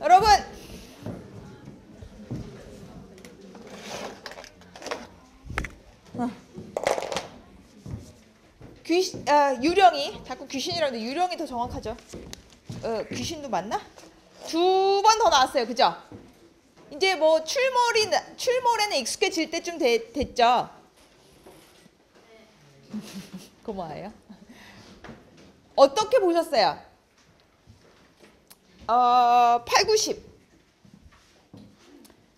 여러분 유령이 자꾸 귀신이라는데 유령이 더 정확하죠. 귀신도 맞나? 2번 더 나왔어요. 그죠? 이제 뭐 출몰에는 익숙해질 때쯤 됐죠. 고마워요. 어떻게 보셨어요? 8, 90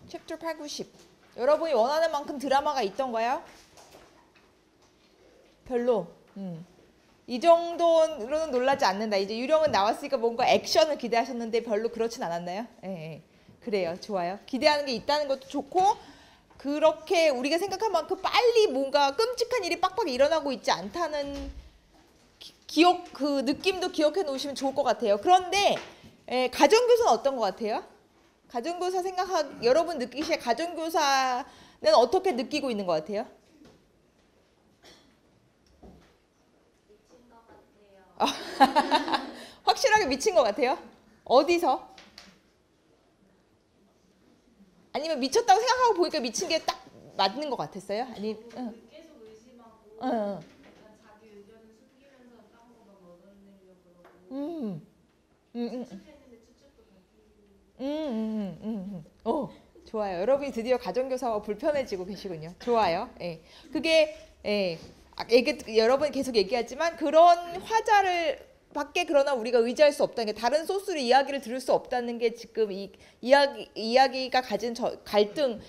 챕터 8, 90 여러분이 원하는 만큼 드라마가 있던가요? 별로. 이 정도로는 놀라지 않는다. 이제 유령은 나왔으니까 뭔가 액션을 기대하셨는데 별로 그렇진 않았나요? 예. 그래요. 좋아요. 기대하는 게 있다는 것도 좋고 그렇게 우리가 생각한 만큼 빨리 뭔가 끔찍한 일이 빡빡 일어나고 있지 않다는 그 느낌도 기억해 놓으시면 좋을 것 같아요. 그런데 가정교사는 어떤 것 같아요? 가정교사 여러분 느끼시기에 가정교사는 어떻게 느끼고 있는 것 같아요? 확실하게 미친 것 같아요? 어디서? 아니면 미쳤다고 생각하고 보니까 미친 게 딱 맞는 것 같았어요? 아니, 계속 의심하고 약간 자기 의견을 숨기면서 딴 거 막 얻어내려고 그러고 추측했는데 추측도 바뀌고 좋아요. 여러분이 드디어 가정교사와 불편해지고 계시군요. 좋아요. 예. 그게 여러분이 계속 얘기하지만 그런 화자를 밖에 그러나 우리가 의지할 수 없다는 게 다른 소스로 이야기를 들을 수 없다는 게 지금 이 이야기가 가진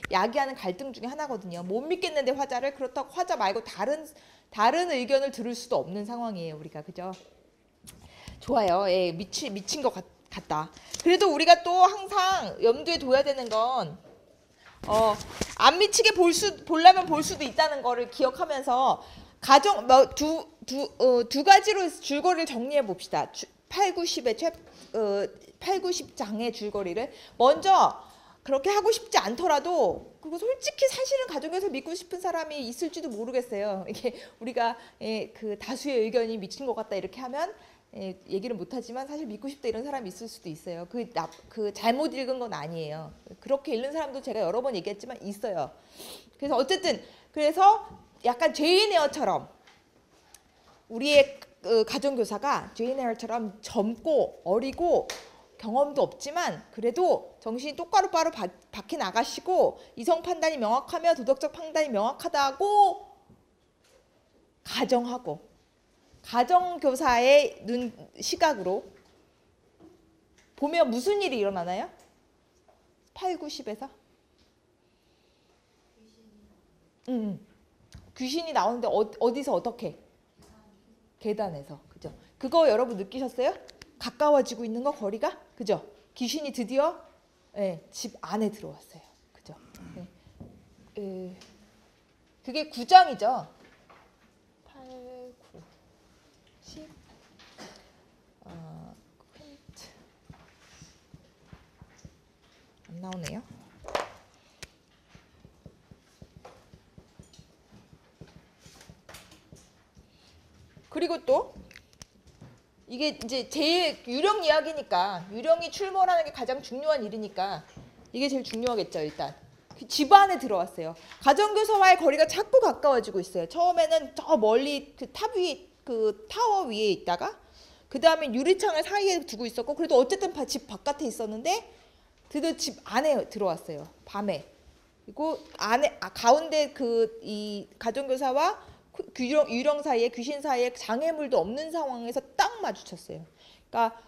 야기하는 갈등 중에 하나거든요. 못 믿겠는데 화자를 그렇다고 화자 말고 다른 의견을 들을 수도 없는 상황이에요. 우리가 그죠? 좋아요. 예, 미친 것 같다. 그래도 우리가 또 항상 염두에 둬야 되는 건 안 미치게 보려면 볼 수도 있다는 거를 기억하면서 두 가지로 줄거리를 정리해 봅시다. 8, 90장의 줄거리를 먼저 그렇게 하고 싶지 않더라도 그리고 솔직히 사실은 가정에서 믿고 싶은 사람이 있을지도 모르겠어요. 이게 우리가 그 다수의 의견이 미친 것 같다 이렇게 하면 얘기를 못하지만 사실 믿고 싶다 이런 사람이 있을 수도 있어요. 그 잘못 읽은 건 아니에요. 그렇게 읽는 사람도 제가 여러 번 얘기했지만 있어요. 그래서 어쨌든 약간 제인 에어처럼 우리의 가정교사가 제인 에어처럼 젊고 어리고 경험도 없지만 그래도 정신이 똑바로 박혀 나가시고 이성 판단이 명확하며 도덕적 판단이 명확하다고 가정하고 가정교사의 시각으로 보면 무슨 일이 일어나나요? 8, 90에서? 귀신이 나오는데 어디서 어떻게? 계단에서. 그죠? 그거 여러분 느끼셨어요? 가까워지고 있는 거 거리가? 그죠? 귀신이 드디어 집 안에 들어왔어요. 그죠? 그게 9장이죠. 8, 9, 10 퀸트 안 나오네요. 그리고 또 이게 이제 제일 유령 이야기니까 유령이 출몰하는 게 가장 중요한 일이니까 이게 제일 중요하겠죠. 일단 집 안에 들어왔어요. 가정교사와의 거리가 자꾸 가까워지고 있어요. 처음에는 저 멀리 그 탑 위에 그 타워 위에 있다가 그 다음에 유리창을 사이에 두고 있었고 그래도 어쨌든 집 바깥에 있었는데 드디어 집 안에 들어왔어요. 밤에. 그리고 가운데 이 가정교사와 유령 사이에 귀신 사이에 장애물도 없는 상황에서 딱 마주쳤어요. 그러니까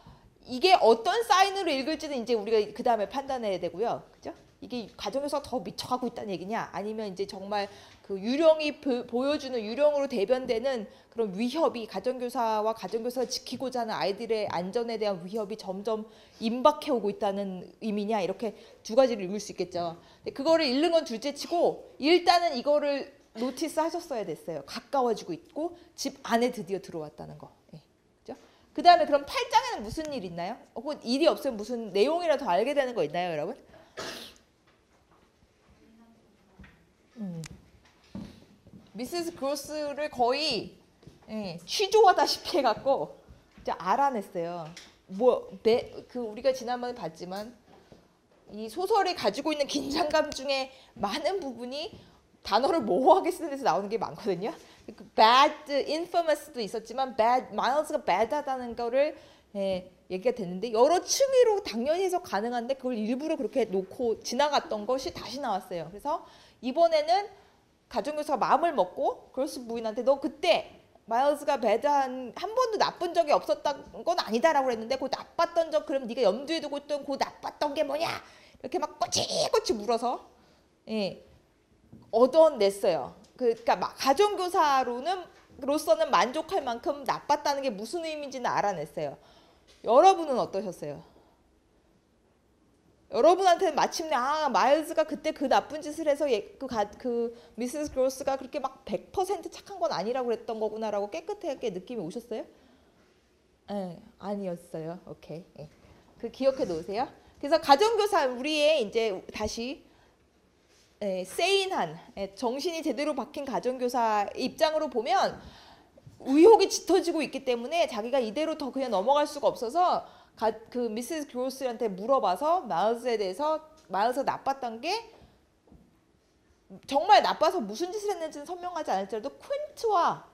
이게 어떤 사인으로 읽을지는 이제 우리가 그 다음에 판단해야 되고요. 그죠? 이게 가정에서 더 미쳐가고 있다는 얘기냐 아니면 이제 정말 그 유령이 보여주는 유령으로 대변되는 그런 위협이 가정교사와 가정교사가 지키고자 하는 아이들의 안전에 대한 위협이 점점 임박해 오고 있다는 의미냐 이렇게 두 가지를 읽을 수 있겠죠. 근데 그거를 읽는 건 둘째치고 일단은 이거를 노티스 하셨어야 됐어요. 가까워지고 있고 집 안에 드디어 들어왔다는 거. 그죠? 그 다음에 그럼 8장에는 무슨 일 있나요? 혹은 일이 없으면 무슨 내용이라도 알게 되는 거 있나요, 여러분? 미시스 그로스를 거의 취조하다시피 해갖고 알아냈어요. 우리가 지난번에 봤지만 이 소설이 가지고 있는 긴장감 중에 많은 부분이 단어를 모호하게 쓰는 데서 나오는 게 많거든요. 그 bad, infamous도 있었지만 bad, miles가 bad하다는 거를 얘기가 됐는데 여러 층위로 당연히 해석 가능한데 그걸 일부러 그렇게 놓고 지나갔던 것이 다시 나왔어요. 그래서 이번에는 가정교사가 마음을 먹고 그로스 부인한테 너 그때 마일스가 배드한 한 번도 나쁜 적이 없었던 건 아니다라고 그랬는데 그 나빴던 적 그럼 네가 염두에 두고 있던 그 나빴던 게 뭐냐 이렇게 막 꼬치꼬치 물어서 얻어냈어요. 그러니까 가정교사로서는 만족할 만큼 나빴다는 게 무슨 의미인지는 알아냈어요. 여러분은 어떠셨어요? 여러분한테는 마침내 마일즈가 그때 그 나쁜 짓을 해서 그 미세스 그로스가 그렇게 막 100% 착한 건 아니라고 그랬던 거구나라고 깨끗하게 느낌이 오셨어요? 아니었어요. 오케이. 그 기억해 놓으세요. 그래서 가정교사 우리의 이제 다시 세인한 정신이 제대로 박힌 가정교사 입장으로 보면 의혹이 짙어지고 있기 때문에 자기가 이대로 더 그냥 넘어갈 수가 없어서 그 미세스 그로스한테 물어봐서 마일즈에 대해서 마일즈가 나빴던 게 정말 나빠서 무슨 짓을 했는지는 선명하지 않을지라도 퀸트와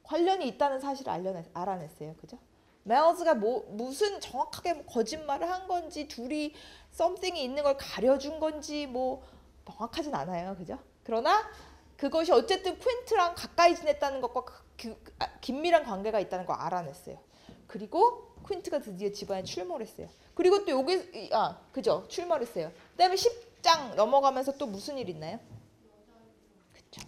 관련이 있다는 사실을 알아냈어요. 그죠? 마일즈가 무슨 정확하게 거짓말을 한 건지 둘이 썸띵이 있는 걸 가려준 건지 뭐 정확하진 않아요. 그죠? 그러나 그것이 어쨌든 퀸트랑 가까이 지냈다는 것과 긴밀한 관계가 있다는 걸 알아냈어요. 그리고 퀸트가 드디어 집안에 출몰을 했어요. 그리고 또 여기 그죠? 출몰했어요. 그다음에 10장 넘어가면서 또 무슨 일 있나요? 그쵸?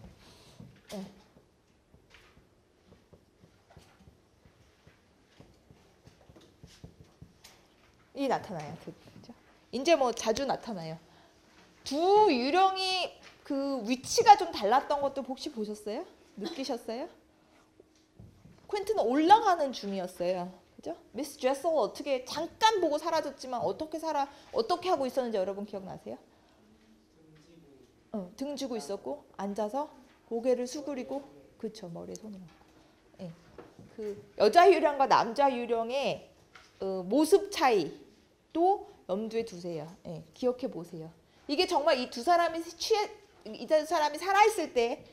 이 나타나요. 그죠? 이제 뭐 자주 나타나요. 두 유령이 그 위치가 좀 달랐던 것도 혹시 보셨어요? 느끼셨어요? 퀸트는 올라가는 중이었어요. 그죠? 미스 제셀 어떻게 잠깐 보고 사라졌지만 어떻게 하고 있었는지 여러분 기억나세요? 등지고 있었고 앉아서 고개를 수그리고 그쵸 머리에 손을 얹고 그 여자 유령과 남자 유령의 모습 차이도 염두에 두세요. 기억해 보세요. 이게 정말 이 두 사람이 살아있을 때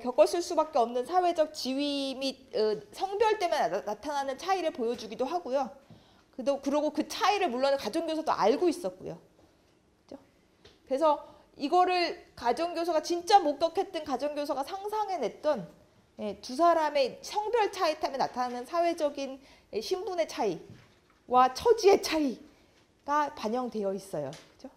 겪었을 수밖에 없는 사회적 지위 및 성별 때문에 나타나는 차이를 보여주기도 하고요. 그리고 그 차이를 물론 가정교사도 알고 있었고요. 그렇죠? 그래서 이거를 가정교사가 진짜 목격했던 가정교사가 상상해냈던 두 사람의 성별 차이 때문에 나타나는 사회적인 신분의 차이와 처지의 차이가 반영되어 있어요. 그렇죠?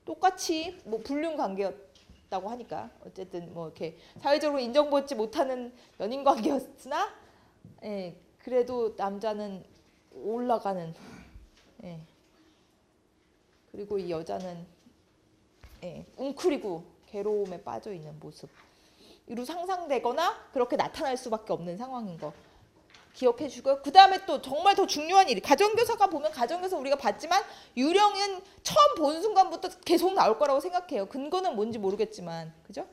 똑같이 뭐 불륜 관계였다고 하니까 어쨌든 뭐 이렇게 사회적으로 인정받지 못하는 연인 관계였으나 그래도 남자는 올라가는 그리고 이 여자는 웅크리고 괴로움에 빠져 있는 모습으로 상상되거나 그렇게 나타날 수밖에 없는 상황인 거 기억해 주고요. 그 다음에 또 정말 더 중요한 일이 가정교사가 보면 가정교사 우리가 봤지만 유령은 처음 본 순간부터 계속 나올 거라고 생각해요. 근거는 뭔지 모르겠지만 그죠?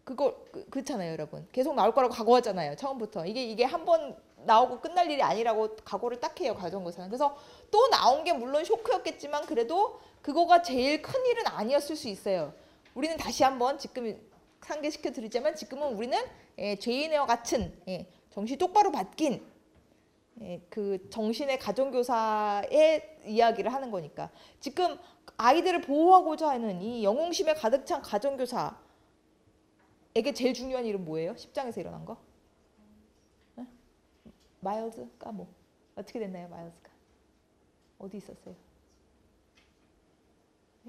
그렇잖아요, 여러분. 계속 나올 거라고 각오하잖아요. 처음부터 이게 한 번 나오고 끝날 일이 아니라고 각오를 딱 해요, 가정교사는. 그래서 또 나온 게 물론 쇼크였겠지만 그래도 그거가 제일 큰 일은 아니었을 수 있어요. 우리는 다시 한번 지금 상기시켜 드리자면 지금은 우리는 죄인과 같은 정신 똑바로 바뀐 그 정신의 가정교사의 이야기를 하는 거니까 지금 아이들을 보호하고자 하는 이 영웅심에 가득 찬 가정교사에게 제일 중요한 일은 뭐예요? 10장에서 일어난 거? 마일즈가 뭐 어떻게 됐나요? 마일즈가 어디 있었어요?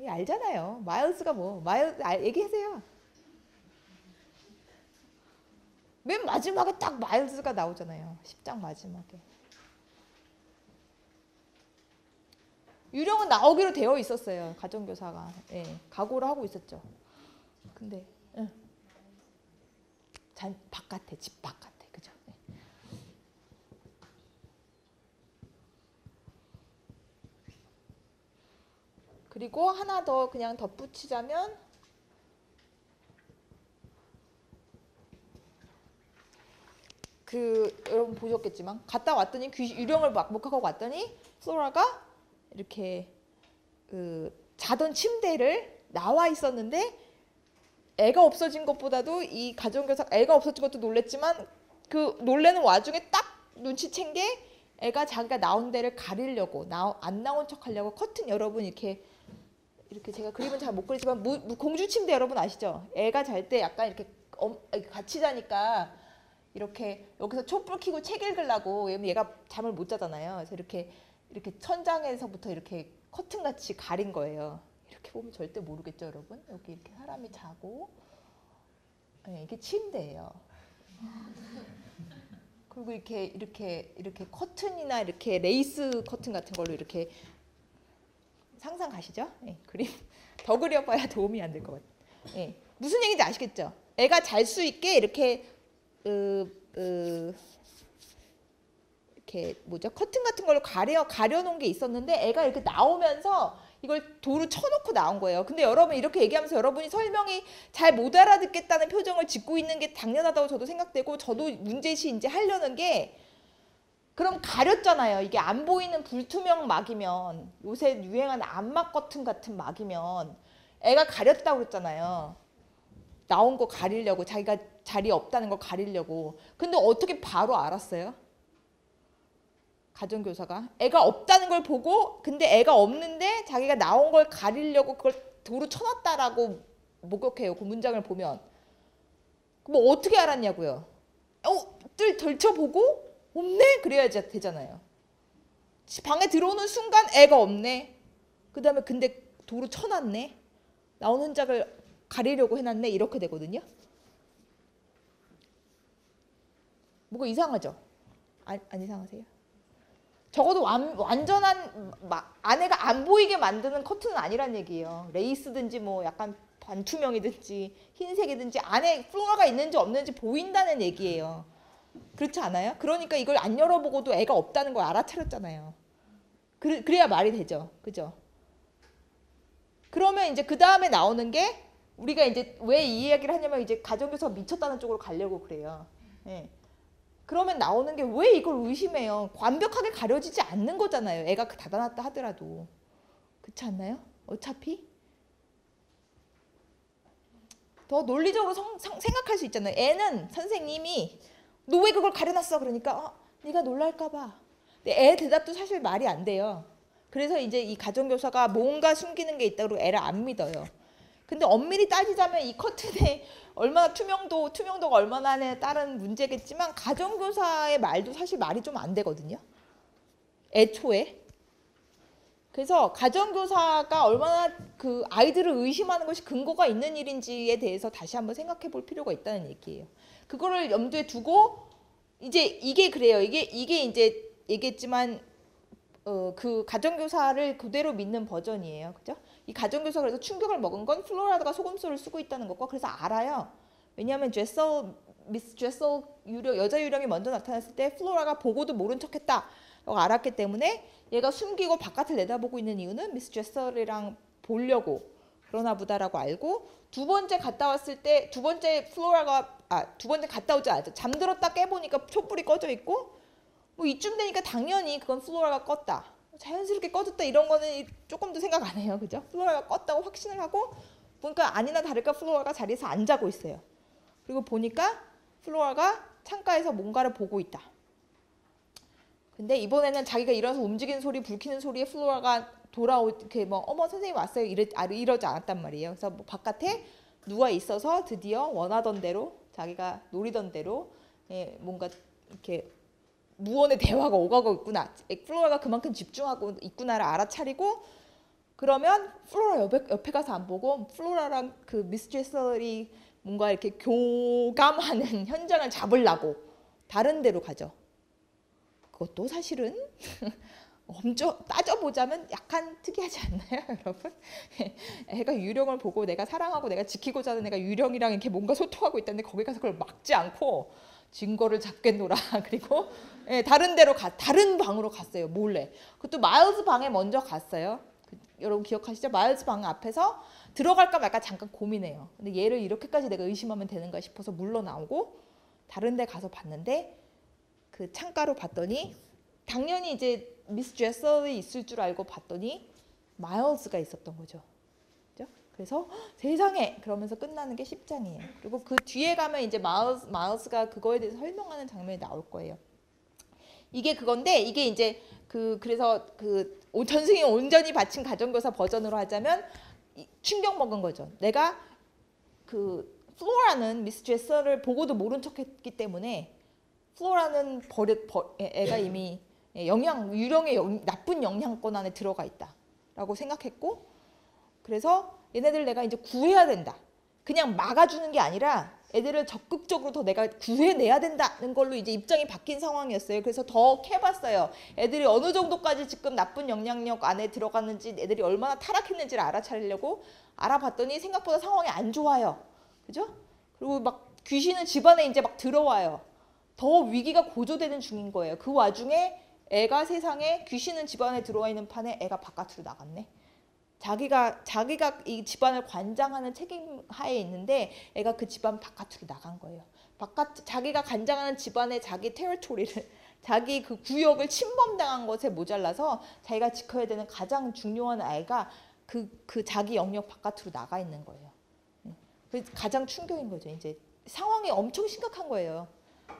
알잖아요. 마일즈가 뭐 얘기하세요. 맨 마지막에 딱 마일즈가 나오잖아요. 10장 마지막에. 유령은 나오기로 되어 있었어요. 가정교사가. 각오를 하고 있었죠. 근데 바깥에, 집 바깥에. 그죠? 그리고 하나 더 그냥 덧붙이자면 여러분 보셨겠지만 갔다 왔더니 유령을 막목하고 왔더니 플로라가 이렇게 자던 침대를 나와 있었는데 애가 없어진 것보다도 이 가정교사 애가 없어진 것도 놀랬지만 그 놀래는 와중에 딱 눈치챈 게 애가 자기가 나온 데를 가리려고 안 나온 척하려고 커튼 여러분 이렇게 제가 그림은 잘 못 그리지만 공주 침대 여러분 아시죠? 애가 잘 때 약간 이렇게 같이 자니까 이렇게 여기서 촛불 켜고 책 읽으려고 왜냐면 얘가 잠을 못 자잖아요. 그래서 이렇게 천장에서부터 이렇게 커튼 같이 가린 거예요. 이렇게 보면 절대 모르겠죠, 여러분? 여기 이렇게 사람이 자고, 네, 이게 침대예요. 그리고 이렇게 커튼이나 이렇게 레이스 커튼 같은 걸로 이렇게 상상 가시죠? 네, 그림 더 그려봐야 도움이 안 될 것 같아요. 네, 무슨 얘기인지 아시겠죠? 애가 잘 수 있게 이렇게 커튼 같은 걸로 가려놓은 게 있었는데 애가 이렇게 나오면서 이걸 도로 쳐놓고 나온 거예요. 근데 여러분 이렇게 얘기하면서 여러분이 설명이 잘 못 알아듣겠다는 표정을 짓고 있는 게 당연하다고 저도 생각되고 저도 문제시 이제 하려는 게 그럼 가렸잖아요. 이게 안 보이는 불투명 막이면 요새 유행하는 암막 커튼 같은 막이면 애가 가렸다고 그랬잖아요. 나온 거 가리려고 자기가 자리 없다는 걸 가리려고. 근데 어떻게 바로 알았어요? 가정교사가 애가 없다는 걸 보고 근데 애가 없는데 자기가 나온 걸 가리려고 그걸 도로 쳐놨다라고 목격해요. 그 문장을 보면. 뭐 어떻게 알았냐고요. 뜰 덜쳐보고 없네? 그래야지 되잖아요. 방에 들어오는 순간 애가 없네. 그 다음에 근데 도로 쳐놨네. 나온 흔적을 가리려고 해놨네. 이렇게 되거든요. 뭐가 이상하죠? 안 이상하세요? 적어도 완전한 안에가 안 보이게 만드는 커튼은 아니란 얘기예요. 레이스든지 뭐 약간 반투명이든지 흰색이든지 안에 플로라가 있는지 없는지 보인다는 얘기예요. 그렇지 않아요? 그러니까 이걸 안 열어보고도 애가 없다는 걸 알아차렸잖아요. 그래야 말이 되죠. 그죠? 그러면 이제 그 다음에 나오는 게 우리가 이제 왜 이 이야기를 하냐면 이제 가정교사가 미쳤다는 쪽으로 가려고 그래요. 예. 그러면 나오는 게 왜 이걸 의심해요? 완벽하게 가려지지 않는 거잖아요. 애가 닫아놨다 하더라도. 그렇지 않나요? 어차피. 더 논리적으로 생각할 수 있잖아요. 애는 선생님이 너 왜 그걸 가려놨어? 그러니까 네가 놀랄까 봐. 근데 애 대답도 사실 말이 안 돼요. 그래서 이제 이 가정교사가 뭔가 숨기는 게 있다고 애를 안 믿어요. 근데 엄밀히 따지자면 이 커튼에 얼마나 투명도가 얼마나에 따른 문제겠지만 가정교사의 말도 사실 말이 좀 안 되거든요. 애초에. 그래서 가정교사가 얼마나 그 아이들을 의심하는 것이 근거가 있는 일인지에 대해서 다시 한번 생각해 볼 필요가 있다는 얘기예요. 그거를 염두에 두고 이제 이게 그래요. 이게 이제 얘기했지만 그 가정교사를 그대로 믿는 버전이에요. 그죠? 이 가정교사가 그래서 충격을 먹은 건 플로라가 속음수를 쓰고 있다는 것과 그래서 알아요. 왜냐하면 미스 제설 여자 유령이 먼저 나타났을 때 플로라가 보고도 모른 척했다. 라고 알았기 때문에 얘가 숨기고 바깥을 내다보고 있는 이유는 미스 제설이랑 보려고 그러나 보다라고 알고 두 번째 갔다 오지 않았죠. 잠들었다 깨보니까 촛불이 꺼져 있고 뭐 이쯤 되니까 당연히 그건 플로라가 껐다. 자연스럽게 꺼졌다 이런 거는 조금 더 생각 안 해요. 그죠? 플로라가 껐다고 확신을 하고 보니까 아니나 다를까 플로라가 자리에서 안 자고 있어요. 그리고 보니까 플로라가 창가에서 뭔가를 보고 있다. 근데 이번에는 자기가 일어나서 움직이는 소리, 불 켜는 소리에 플로라가 이렇게 뭐 어머 선생님 왔어요 이러지 않았단 말이에요. 그래서 뭐 바깥에 누가 있어서 드디어 원하던 대로 자기가 노리던 대로 뭔가 이렇게 무언의 대화가 오가고 있구나. 플로라가 그만큼 집중하고 있구나를 알아차리고 그러면 플로라 옆에 가서 안 보고 플로라랑 그 미스 제설이 뭔가 이렇게 교감하는 현장을 잡으려고 다른 데로 가죠. 그것도 사실은 엄청 따져보자면 약간 특이하지 않나요, 여러분? 애가 유령을 보고 내가 사랑하고 내가 지키고자 하는 애가 유령이랑 이렇게 뭔가 소통하고 있다는데 거기 가서 그걸 막지 않고 증거를 잡겠노라. 그리고 다른 방으로 갔어요, 몰래. 그것도 마일스 방에 먼저 갔어요. 여러분 기억하시죠? 마일스 방 앞에서 들어갈까 말까 잠깐 고민해요. 근데 얘를 이렇게까지 내가 의심하면 되는가 싶어서 물러나오고 다른 데 가서 봤는데 그 창가로 봤더니 당연히 이제 미스 제설이 있을 줄 알고 봤더니 마일스가 있었던 거죠. 그죠? 그래서 세상에 그러면서 끝나는 게 10장이에요. 그리고 그 뒤에 가면 이제 마일스가 그거에 대해서 설명하는 장면이 나올 거예요. 이게 그건데 이게 이제 그래서 전승이 온전히 바친 가정교사 버전으로 하자면 충격 먹은 거죠. 내가 플로라는 미스 제서를 보고도 모른 척했기 때문에 플로라는 애가 이미 유령의 나쁜 영향권 안에 들어가 있다라고 생각했고, 그래서 얘네들 내가 이제 구해야 된다. 그냥 막아주는 게 아니라 애들을 적극적으로 더 내가 구해내야 된다는 걸로 이제 입장이 바뀐 상황이었어요. 그래서 더 캐봤어요. 애들이 어느 정도까지 지금 나쁜 영향력 안에 들어갔는지, 애들이 얼마나 타락했는지를 알아차리려고 알아봤더니 생각보다 상황이 안 좋아요. 그죠? 그리고 막 귀신은 집안에 이제 막 들어와요. 더 위기가 고조되는 중인 거예요. 그 와중에 애가 세상에 귀신은 집안에 들어와 있는 판에 애가 바깥으로 나갔네. 자기가 이 집안을 관장하는 책임 하에 있는데 애가 그 집안 바깥으로 나간 거예요. 자기가 관장하는 집안의 자기 테리토리를, 자기 그 구역을 침범당한 것에 모자라서 자기가 지켜야 되는 가장 중요한 아이가 그 자기 영역 바깥으로 나가 있는 거예요. 그래서 가장 충격인 거죠. 이제 상황이 엄청 심각한 거예요.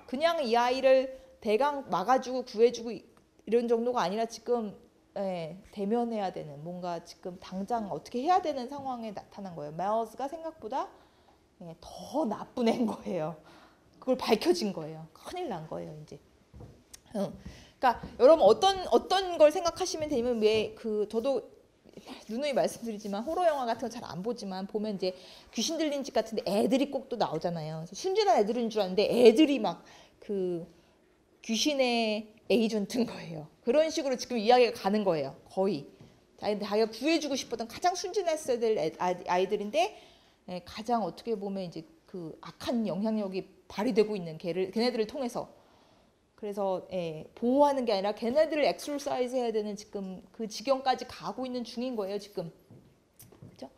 그냥 이 아이를 대강 막아주고 구해주고 이런 정도가 아니라 지금 대면해야 되는, 뭔가 지금 당장 어떻게 해야 되는 상황에 나타난 거예요. 마일스가 생각보다 더 나쁜 애인 거예요. 그걸 밝혀진 거예요. 큰일 난 거예요, 이제. 그러니까 여러분 어떤 걸 생각하시면 되면 저도 누누이 말씀드리지만 호러 영화 같은 거 잘 안 보지만 보면 이제 귀신 들린 집 같은데 애들이 꼭 또 나오잖아요. 순진한 애들인 줄 알았는데 애들이 막 귀신의 에이전트인 거예요. 그런 식으로 지금 이야기가 가는 거예요. 거의. 자기가 구해주고 싶었던 가장 순진했어야 될 아이들인데 가장 어떻게 보면 이제 그 악한 영향력이 발휘되고 있는 걔네들을 통해서. 그래서 보호하는 게 아니라 걔네들을 엑소사이즈 해야 되는 지금 그 지경까지 가고 있는 중인 거예요. 지금. 그죠?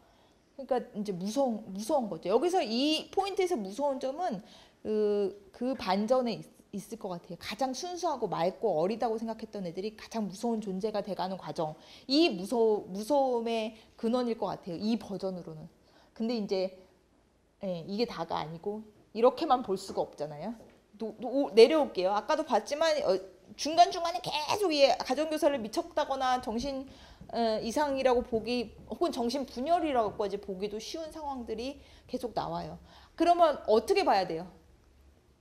그러니까 이제 무서운 거죠. 여기서 이 포인트에서 무서운 점은 그 반전에 있을 것 같아요. 가장 순수하고 맑고 어리다고 생각했던 애들이 가장 무서운 존재가 돼가는 과정. 이 무서움의 근원일 것 같아요. 이 버전으로는. 근데 이제 이게 다가 아니고 이렇게만 볼 수가 없잖아요. 내려올게요. 아까도 봤지만 중간중간에 계속 가정교사를 미쳤다거나 정신 이상이라고 보기, 혹은 정신분열이라고 보기도 쉬운 상황들이 계속 나와요. 그러면 어떻게 봐야 돼요?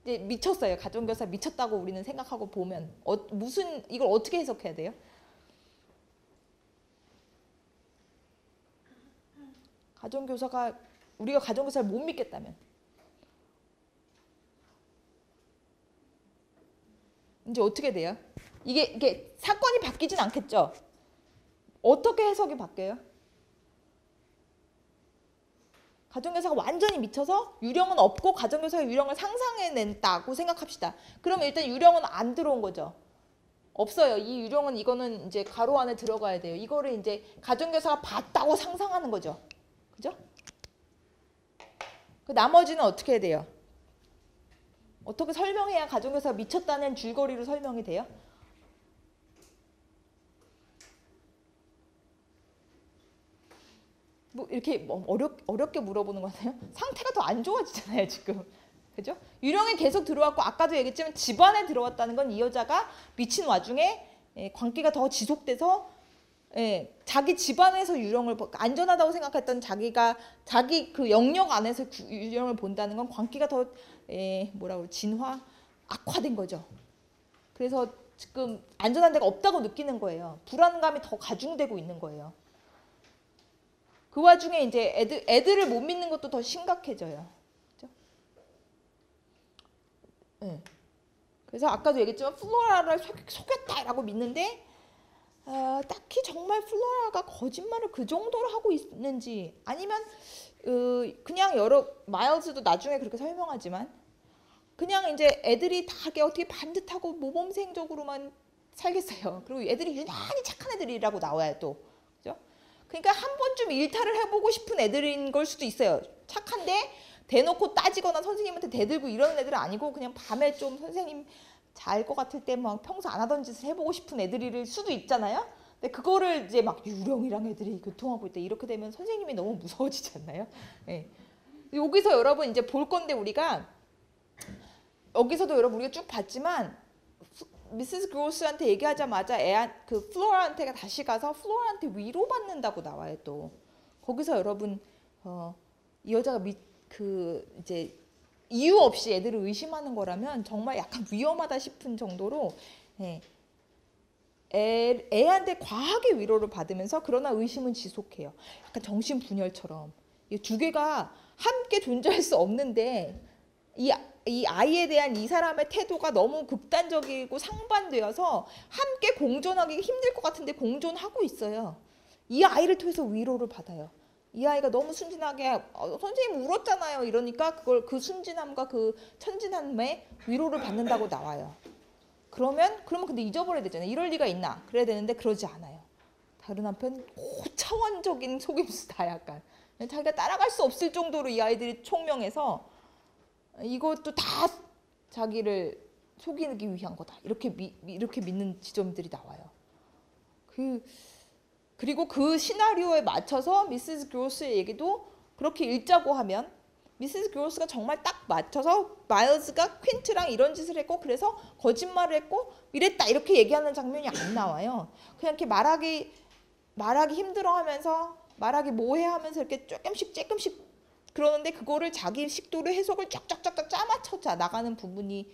이제 미쳤어요. 가정교사 미쳤다고 우리는 생각하고 보면 이걸 어떻게 해석해야 돼요? 우리가 가정교사를 못 믿겠다면 이제 어떻게 돼요? 이게 사건이 바뀌진 않겠죠? 어떻게 해석이 바뀌어요? 가정교사가 완전히 미쳐서 유령은 없고 가정교사가 유령을 상상해낸다고 생각합시다. 그러면 일단 유령은 안 들어온 거죠. 없어요. 이 유령은 이거는 이제 가로 안에 들어가야 돼요. 이거를 이제 가정교사가 봤다고 상상하는 거죠. 그죠? 그 나머지는 어떻게 해야 돼요? 어떻게 설명해야 가정교사가 미쳤다는 줄거리로 설명이 돼요? 뭐 이렇게 어렵게 물어보는 거잖아요. 상태가 더 안 좋아지잖아요, 지금. 그죠? 유령이 계속 들어왔고, 아까도 얘기했지만 집안에 들어왔다는 건 이 여자가 미친 와중에 광기가 더 지속돼서 자기 집안에서 유령을 안전하다고 생각했던 자기 그 영역 안에서 유령을 본다는 건 광기가 더 악화된 거죠. 그래서 지금 안전한 데가 없다고 느끼는 거예요. 불안감이 더 가중되고 있는 거예요. 그 와중에 이제 애들을 못 믿는 것도 더 심각해져요. 그렇죠? 네. 그래서 아까도 얘기했지만 플로라를 속였다라고 믿는데 딱히 정말 플로라가 거짓말을 그 정도로 하고 있는지, 아니면 그냥 마일즈도 나중에 그렇게 설명하지만 그냥 이제 애들이 다 어떻게 반듯하고 모범생적으로만 살겠어요. 그리고 애들이 유난히 착한 애들이라고 나와요, 또. 그죠? 그러니까 한 번쯤 일탈을 해보고 싶은 애들인 걸 수도 있어요. 착한데 대놓고 따지거나 선생님한테 대들고 이런 애들은 아니고, 그냥 밤에 좀 선생님 잘 것 같을 때 막 평소 안 하던 짓을 해보고 싶은 애들일 수도 있잖아요. 근데 그거를 이제 막 유령이랑 애들이 교통하고 있다 이렇게 되면 선생님이 너무 무서워지지 않나요? 예. 여기서 여러분 이제 볼 건데 우리가 여기서도 여러분 우리가 쭉 봤지만 미세스 그로스한테 얘기하자마자 그 플로라한테가 다시 가서 플로라한테 위로받는다고 나와요 또. 거기서 여러분 이 여자가 이제 이유 없이 애들을 의심하는 거라면 정말 약간 위험하다 싶은 정도로 예, 애한테 과하게 위로를 받으면서 그러나 의심은 지속해요. 약간 정신분열처럼. 이 두 개가 함께 존재할 수 없는데 이 아이에 대한 이 사람의 태도가 너무 극단적이고 상반되어서 함께 공존하기 힘들 것 같은데 공존하고 있어요. 이 아이를 통해서 위로를 받아요. 이 아이가 너무 순진하게 선생님 울었잖아요 이러니까 그걸 그 순진함과 그 천진함에 위로를 받는다고 나와요. 그러면 근데 잊어버려야 되잖아요. 이럴 리가 있나? 그래야 되는데 그러지 않아요. 다른 한편 고차원적인 속임수다 약간. 자기가 따라갈 수 없을 정도로 이 아이들이 총명해서 이것도 다 자기를 속이기 위한 거다. 이렇게 믿는 지점들이 나와요. 그리고 그 시나리오에 맞춰서 미시스 그로스의 얘기도 그렇게 읽자고 하면 미시스 그로스가 정말 딱 맞춰서 마일즈가 퀸트랑 이런 짓을 했고 그래서 거짓말을 했고 이랬다 이렇게 얘기하는 장면이 안 나와요. 그냥 이렇게 말하기 힘들어하면서 말하기 모해하면서 이렇게 조금씩 그러는데 그거를 자기 식도로 해석을 쫙쫙쫙쫙 짜맞춰 나가는 부분이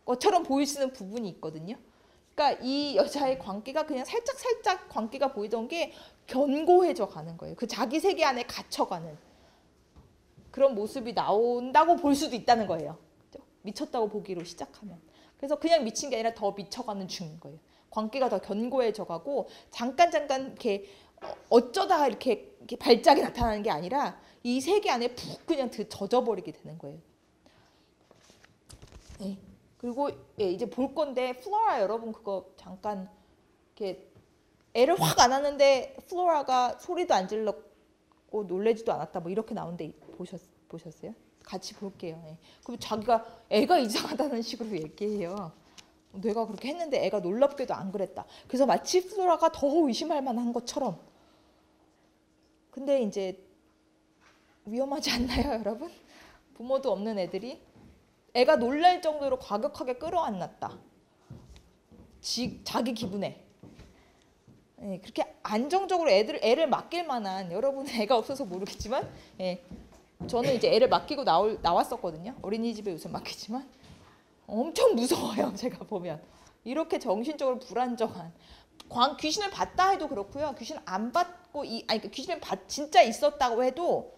것처럼 보이시는 부분이 있거든요. 그러니까 이 여자의 광기가 그냥 살짝 광기가 보이던 게 견고해져 가는 거예요. 그 자기 세계 안에 갇혀가는 그런 모습이 나온다고 볼 수도 있다는 거예요. 미쳤다고 보기로 시작하면. 그래서 그냥 미친 게 아니라 더 미쳐가는 중인 거예요. 광기가 더 견고해져 가고 잠깐 이렇게 어쩌다 이렇게 발작이 나타나는 게 아니라 이 세계 안에 푹 그냥 젖어버리게 되는 거예요. 네. 그리고 이제 볼 건데 플로라 여러분 그거 잠깐 이렇게 애를 확 안았는데 플로라가 소리도 안 질렀고 놀래지도 않았다 뭐 이렇게 나오는데 보셨어요? 같이 볼게요. 네. 그럼 자기가 애가 이상하다는 식으로 얘기해요. 내가 그렇게 했는데 애가 놀랍게도 안 그랬다. 그래서 마치 플로라가 더 의심할 만한 것처럼. 근데 이제 위험하지 않나요, 여러분? 부모도 없는 애들이 애가 놀랄 정도로 과격하게 끌어안았다. 자기 기분에. 예, 그렇게 안정적으로 애를 맡길 만한 여러분 애가 없어서 모르겠지만 저는 이제 애를 맡기고 나왔었거든요. 어린이집에 요새 맡기지만 엄청 무서워요. 제가 보면 이렇게 정신적으로 불안정한 귀신을 봤다 해도 그렇고요. 귀신 안 봤고 귀신을 진짜 있었다고 해도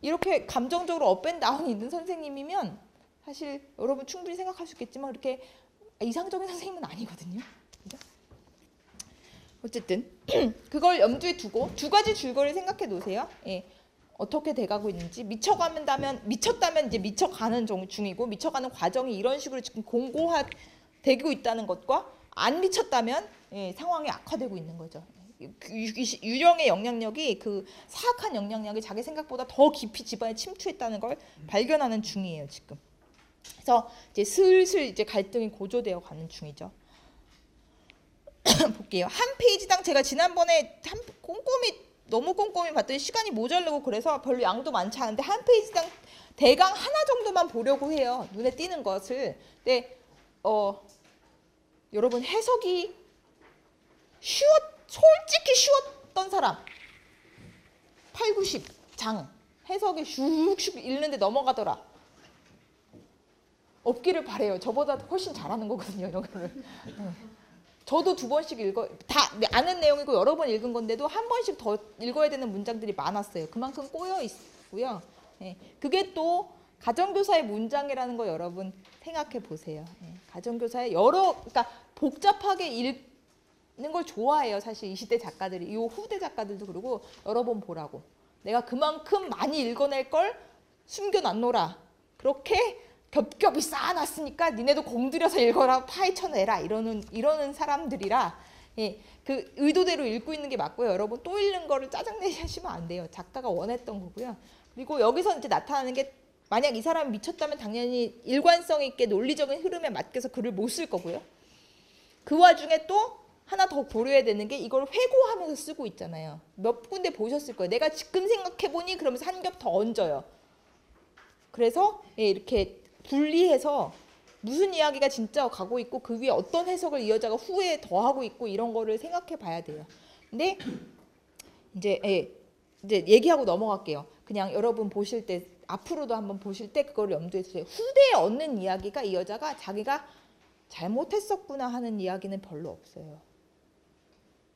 이렇게 감정적으로 업앤다운이 있는 선생님이면 사실 여러분 충분히 생각할 수 있겠지만 그렇게 이상적인 선생님은 아니거든요. 그죠? 어쨌든 그걸 염두에 두고 두 가지 줄거리를 생각해 놓으세요. 예. 어떻게 돼가고 있는지 미쳤다면 이제 미쳐가는 중이고 미쳐가는 과정이 이런 식으로 지금 공고화되고 있다는 것과 안 미쳤다면 상황이 악화되고 있는 거죠. 유령의 영향력이 그 사악한 영향력이 자기 생각보다 더 깊이 집안에 침투했다는 걸 발견하는 중이에요 지금. 그래서 이제 슬슬 이제 갈등이 고조되어 가는 중이죠. 볼게요. 한 페이지당 제가 지난번에 너무 꼼꼼히 봤더니 시간이 모자르고 그래서 별로 양도 많지 않은데 한 페이지당 대강 하나 정도만 보려고 해요. 눈에 띄는 것을. 근데 여러분 해석이 솔직히 쉬웠던 사람 8, 90장 해석이 슉슉 읽는데 넘어가더라. 없기를 바래요. 저보다 훨씬 잘하는 거거든요. 이런 거를. 저도 2번씩 다 아는 내용이고 여러 번 읽은 건데도 한 번씩 더 읽어야 되는 문장들이 많았어요. 그만큼 꼬여 있고요. 그게 또 가정교사의 문장이라는 거 여러분 생각해 보세요. 가정교사의 그러니까 복잡하게 읽는 걸 좋아해요. 사실 이 시대 작가들이, 이 후대 작가들도 그러고 여러 번 보라고. 내가 그만큼 많이 읽어낼 걸 숨겨놨노라. 그렇게 겹겹이 쌓아놨으니까 니네도 공들여서 읽어라, 파헤쳐내라 이러는 사람들이라 그 의도대로 읽고 있는 게 맞고요. 여러분 또 읽는 거를 짜증내시면 안 돼요. 작가가 원했던 거고요. 그리고 여기서 이제 나타나는 게 만약 이 사람이 미쳤다면 당연히 일관성 있게 논리적인 흐름에 맡겨서 글을 못 쓸 거고요. 그 와중에 또 하나 더 고려해야 되는 게 이걸 회고하면서 쓰고 있잖아요. 몇 군데 보셨을 거예요. 내가 지금 생각해보니 그러면서 한 겹 더 얹어요. 그래서 예, 이렇게 분리해서 무슨 이야기가 진짜 가고 있고 그 위에 어떤 해석을 이 여자가 후에 더하고 있고 이런 거를 생각해 봐야 돼요. 근데 이제 이제 얘기하고 넘어갈게요. 그냥 여러분 보실 때 앞으로도 한번 보실 때 그걸 염두에 두세요. 후대에 얻는 이야기가 이 여자가 자기가 잘못했었구나 하는 이야기는 별로 없어요.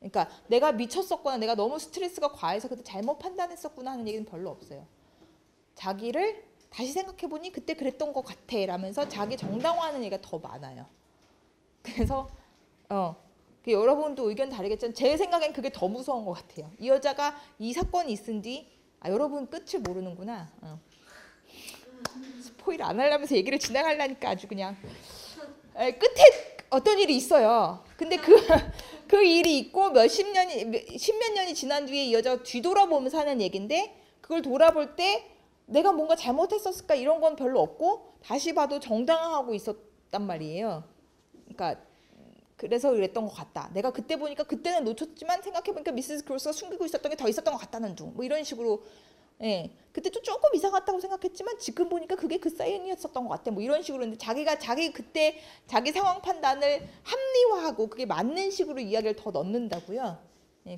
그러니까 내가 미쳤었거나 내가 너무 스트레스가 과해서 그때 잘못 판단했었구나 하는 얘기는 별로 없어요. 자기를 다시 생각해보니 그때 그랬던 것 같아 라면서 자기 정당화하는 얘기가 더 많아요. 그래서 여러분도 의견 다르겠지만 제 생각엔 그게 더 무서운 것 같아요. 이 여자가 이 사건이 있은 뒤 여러분 끝을 모르는구나. 스포일 안 하려면서 얘기를 지나가려니까 아주 그냥 끝에 어떤 일이 있어요. 근데 그 일이 있고 십몇 년이 지난 뒤에 이 여자가 뒤돌아보면서 하는 얘기인데 그걸 돌아볼 때 내가 뭔가 잘못했었을까 이런 건 별로 없고 다시 봐도 정당화하고 있었단 말이에요. 그러니까 그래서 그랬던 것 같다. 내가 그때 보니까 그때는 놓쳤지만 생각해보니까 미시스 크로스가 숨기고 있었던 게 더 있었던 것 같다는 둥. 뭐 이런 식으로 그때 좀 조금 이상하다고 생각했지만 지금 보니까 그게 그 사연이었었던 것 같아. 뭐 이런 식으로 근데 자기가 자기 그때 자기 상황 판단을 합리화하고 그게 맞는 식으로 이야기를 더 넣는다고요.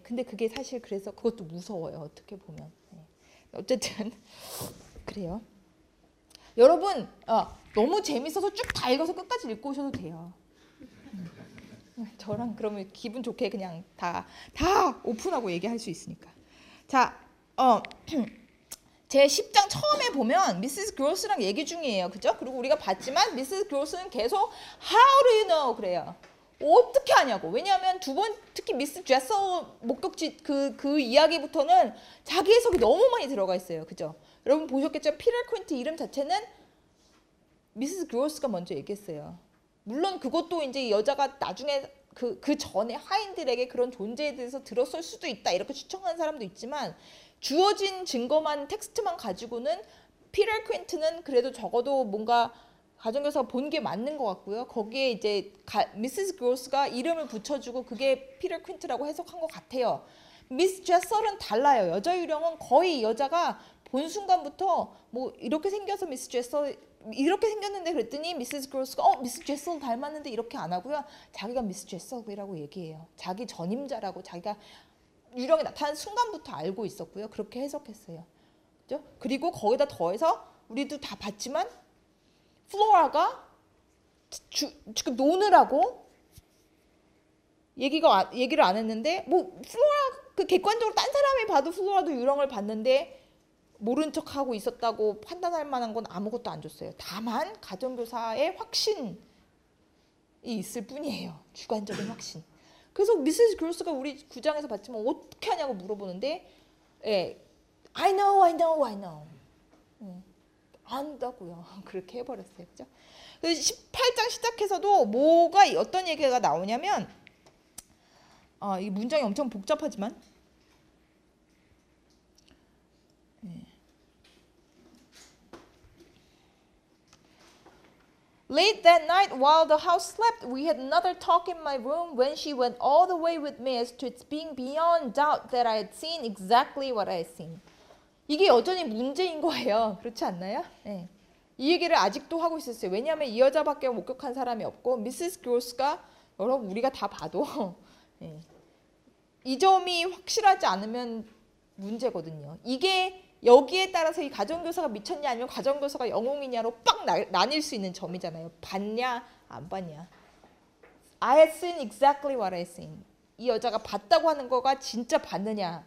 근데 그게 사실 그래서 그것도 무서워요. 어떻게 보면. 어쨌든 그래요. 여러분 너무 재밌어서 쭉 다 읽어서 끝까지 읽고 오셔도 돼요. 저랑 그러면 기분 좋게 그냥 다 오픈하고 얘기할 수 있으니까. 자, 제 10장 처음에 보면 미시스 그로스랑 얘기 중이에요. 그죠? 그리고 우리가 봤지만 미시스 그로스는 계속 How do you know? 그래요. 어떻게 하냐고. 왜냐하면 두 번 특히 미스 제서 목격지 그 이야기부터는 자기 해석이 너무 많이 들어가 있어요. 그죠? 여러분 보셨겠죠? 피터 퀸트 이름 자체는 미시스 그로스가 먼저 얘기했어요. 물론 그것도 이제 여자가 나중에 그 전에 하인들에게 그런 존재에 대해서 들었을 수도 있다 이렇게 추정하는 사람도 있지만 주어진 증거만 텍스트만 가지고는 피터 퀸트는 그래도 적어도 뭔가 가정교사가 본 게 맞는 것 같고요. 거기에 이제 미시스 그로스가 이름을 붙여주고 그게 피터 퀸트라고 해석한 것 같아요. 미스 제설은 달라요. 여자 유령은 거의 여자가 본 순간부터 뭐 이렇게 생겨서 미스 제설 이렇게 생겼는데 그랬더니 미시스 그로스가 미스 제설 닮았는데 이렇게 안 하고요. 자기가 미스 제설이라고 얘기해요. 자기 전임자라고 자기가 유령이 나타난 순간부터 알고 있었고요. 그렇게 해석했어요. 그죠? 그리고 거기다 더해서 우리도 다 봤지만 플로라가 지금 노느라고 얘기를 안 했는데 뭐 플로라 그 객관적으로 딴 사람이 봐도 플로라도 유령을 봤는데 모른 척하고 있었다고 판단할 만한 건 아무것도 안 줬어요. 다만 가정교사의 확신이 있을 뿐이에요. 주관적인 확신. 그래서 미시스 그로스가 우리 구장에서 봤지만 어떻게 하냐고 물어보는데 I know. 안다고요. 그렇게 해버렸어요. 그죠? 18장 시작해서도 뭐가 어떤 얘기가 나오냐면 이 문장이 엄청 복잡하지만 Late that night, while the house slept, we had another talk in my room when she went all the way with me as to its being beyond doubt that I had seen exactly what I had seen. 이게 여전히 문제인 거예요. 그렇지 않나요? 네. 이 얘기를 아직도 하고 있었어요. 왜냐하면 이 여자밖에 목격한 사람이 없고 미시스 그로스가 여러분 우리가 다 봐도 이 점이 확실하지 않으면 문제거든요. 이게 여기에 따라서 이 가정교사가 미쳤냐 아니면 가정교사가 영웅이냐로 빡 나뉠 수 있는 점이잖아요. 봤냐 안 봤냐. I had seen exactly what I had seen. 이 여자가 봤다고 하는 거가 진짜 봤느냐의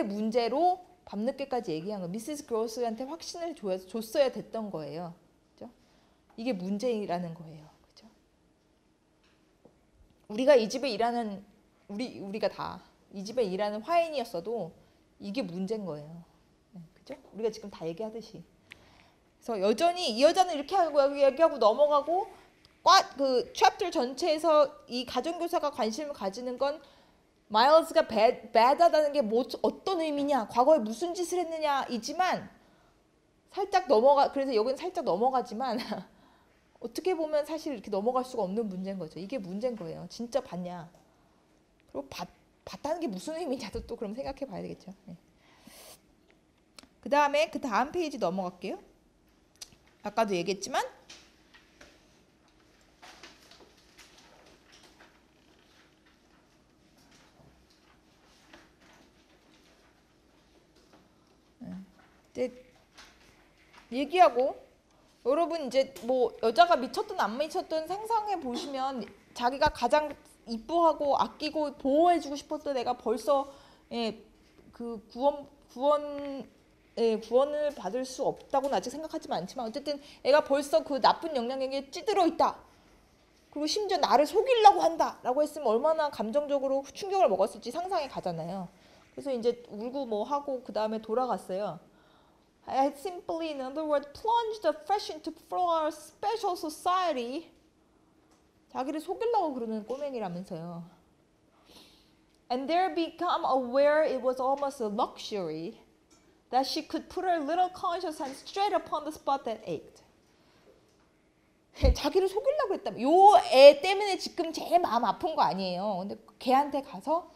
문제로 밤늦게까지 얘기한 거. 미시스 그로스한테 확신을 줬어야 됐던 거예요. 그죠? 이게 문제라는 거예요. 그죠? 우리가 이 집에 일하는 우리가 다 이 집에 일하는 화인이었어도 이게 문제인 거예요. 그죠? 우리가 지금 다 얘기하듯이. 그래서 여전히 이 여자는 이렇게 하고 얘기하고 넘어가고 그 챕터 전체에서 이 가정교사가 관심을 가지는 건 마일즈가 bad하다는 게 뭐 어떤 의미냐, 과거에 무슨 짓을 했느냐이지만 살짝 그래서 여기는 살짝 넘어가지만 어떻게 보면 사실 이렇게 넘어갈 수가 없는 문제인 거죠. 이게 문제인 거예요. 진짜 봤냐? 그리고 봤다는 게 무슨 의미냐도 또 그럼 생각해 봐야 되겠죠. 네. 그 다음에 그 다음 페이지 넘어갈게요. 아까도 얘기했지만 이제 얘기하고 여러분 이제 뭐 여자가 미쳤든 안 미쳤든 상상해 보시면 자기가 가장 이뻐하고 아끼고 보호해주고 싶었던 애가 벌써 그 구원을 받을 수 없다고는 아직 생각하지는 않지만 어쨌든 애가 벌써 그 나쁜 영향력에 찌들어 있다. 그리고 심지어 나를 속이려고 한다라고 했으면 얼마나 감정적으로 충격을 먹었을지 상상이 가잖아요. 그래서 이제 울고 뭐 하고 그 다음에 돌아갔어요. I had simply, in other words, plunged afresh into our special society. 자기를 속이려고 그러는 꼬맹이라면서요. And there become aware it was almost a luxury that she could put her little conscious hand straight upon the spot that ached. 자기를 속이려고 했다면 요 애 때문에 지금 제일 마음 아픈 거 아니에요. 근데 걔한테 가서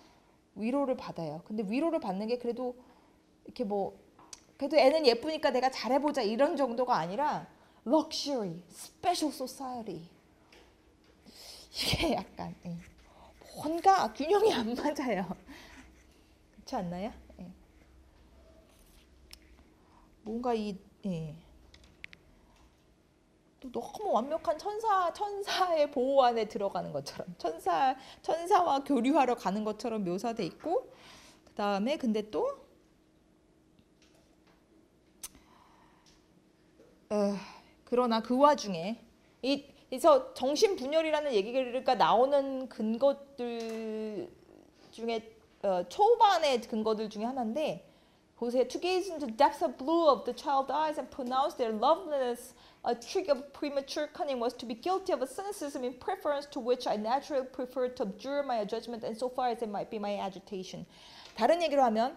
위로를 받아요. 근데 위로를 받는 게 그래도 이렇게 뭐 그래도 애는 예쁘니까 내가 잘해보자 이런 정도가 아니라 luxury, special society. 이게 약간 뭔가 균형이 안 맞아요. 그렇지 않나요? 뭔가 또 너무 완벽한 천사의 보호 안에 들어가는 것처럼 천사와 교류하러 가는 것처럼 묘사돼 있고 그 다음에 근데 또 그러나 그 와중에 그래서 정신분열이라는 얘기가 나오는 근거들 중에 초반의 근거들 중에 하나인데 보세요. To gaze into the depths of blue of the child's eyes and pronounce their loveliness a trick of premature cunning was to be guilty of a cynicism in preference to which I naturally prefer to abjure my judgment and so far as it might be my agitation. 다른 얘기로 하면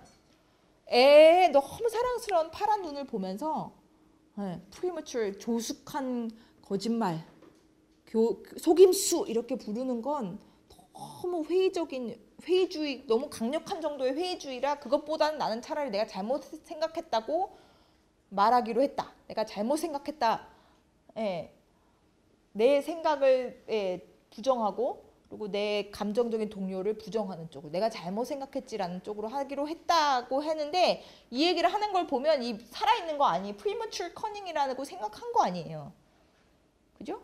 애의 너무 사랑스러운 파란 눈을 보면서 premature, 조숙한 거짓말, 속임수 이렇게 부르는 건 너무 회의주의, 너무 강력한 정도의 회의주의라 그것보다는 나는 차라리 내가 잘못 생각했다고 말하기로 했다. 내가 잘못 생각했다. 내 생각을 부정하고 그리고 내 감정적인 동요를 부정하는 쪽으로 내가 잘못 생각했지라는 쪽으로 하기로 했다고 했는데 이 얘기를 하는 걸 보면 이 살아있는 거 아니에요. premature cunning이라고 생각한 거 아니에요. 그죠?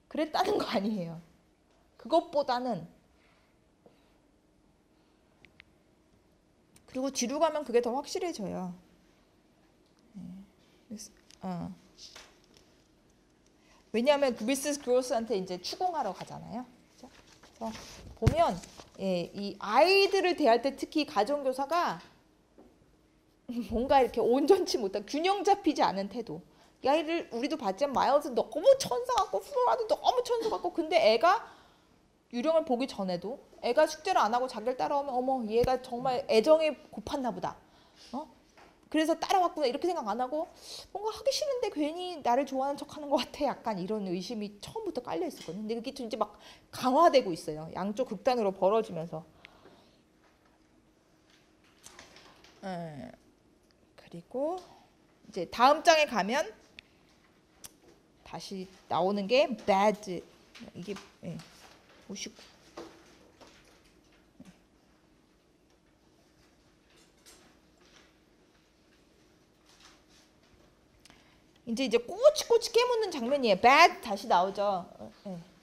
그랬다는 거 아니에요. 그것보다는 그리고 뒤로 가면 그게 더 확실해져요. 왜냐하면 그 미스 그로스한테 이제 추궁하러 가잖아요. 그렇죠? 그래서 보면 이 아이들을 대할 때 특히 가정교사가 뭔가 이렇게 온전치 못한 균형 잡히지 않은 태도. 이 아이를 우리도 봤지만 마일즈 너무 천사 같고 플로라도 너무 천사 같고 근데 애가 유령을 보기 전에도 애가 숙제를 안 하고 자기를 따라오면 어머 얘가 정말 애정이 고팠나 보다. 그래서 따라왔구나 이렇게 생각 안 하고 뭔가 하기 싫은데 괜히 나를 좋아하는 척하는 것 같아. 약간 이런 의심이 처음부터 깔려 있었거든요. 근데 그게 이제 막 강화되고 있어요. 양쪽 극단으로 벌어지면서. 그리고 이제 다음 장에 가면 다시 나오는 게 bad. 이게 59. 이제 꼬치꼬치 깨묻는 장면이에요. bad 다시 나오죠.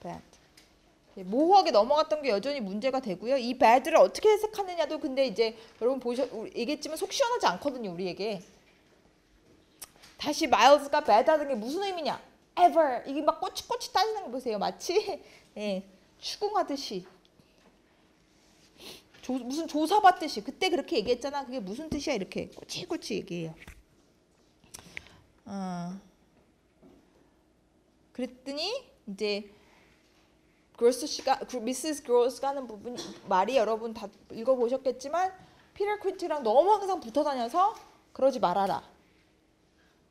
bad. 모호하게 넘어갔던 게 여전히 문제가 되고요. 이 bad를 어떻게 해석하느냐도 근데 이제 여러분 얘기했지만 속 시원하지 않거든요. 우리에게. 다시 마일즈가 bad 하는 게 무슨 의미냐? ever. 이게 막 꼬치꼬치 따지는 거 보세요. 마치 추궁하듯이. 무슨 조사받듯이. 그때 그렇게 얘기했잖아. 그게 무슨 뜻이야? 이렇게 꼬치꼬치 얘기해요. 그랬더니 이제 미시스 그로스가 하는 부분 말이 여러분 다 읽어보셨겠지만 피터 퀸트랑 너무 항상 붙어 다녀서 그러지 말아라.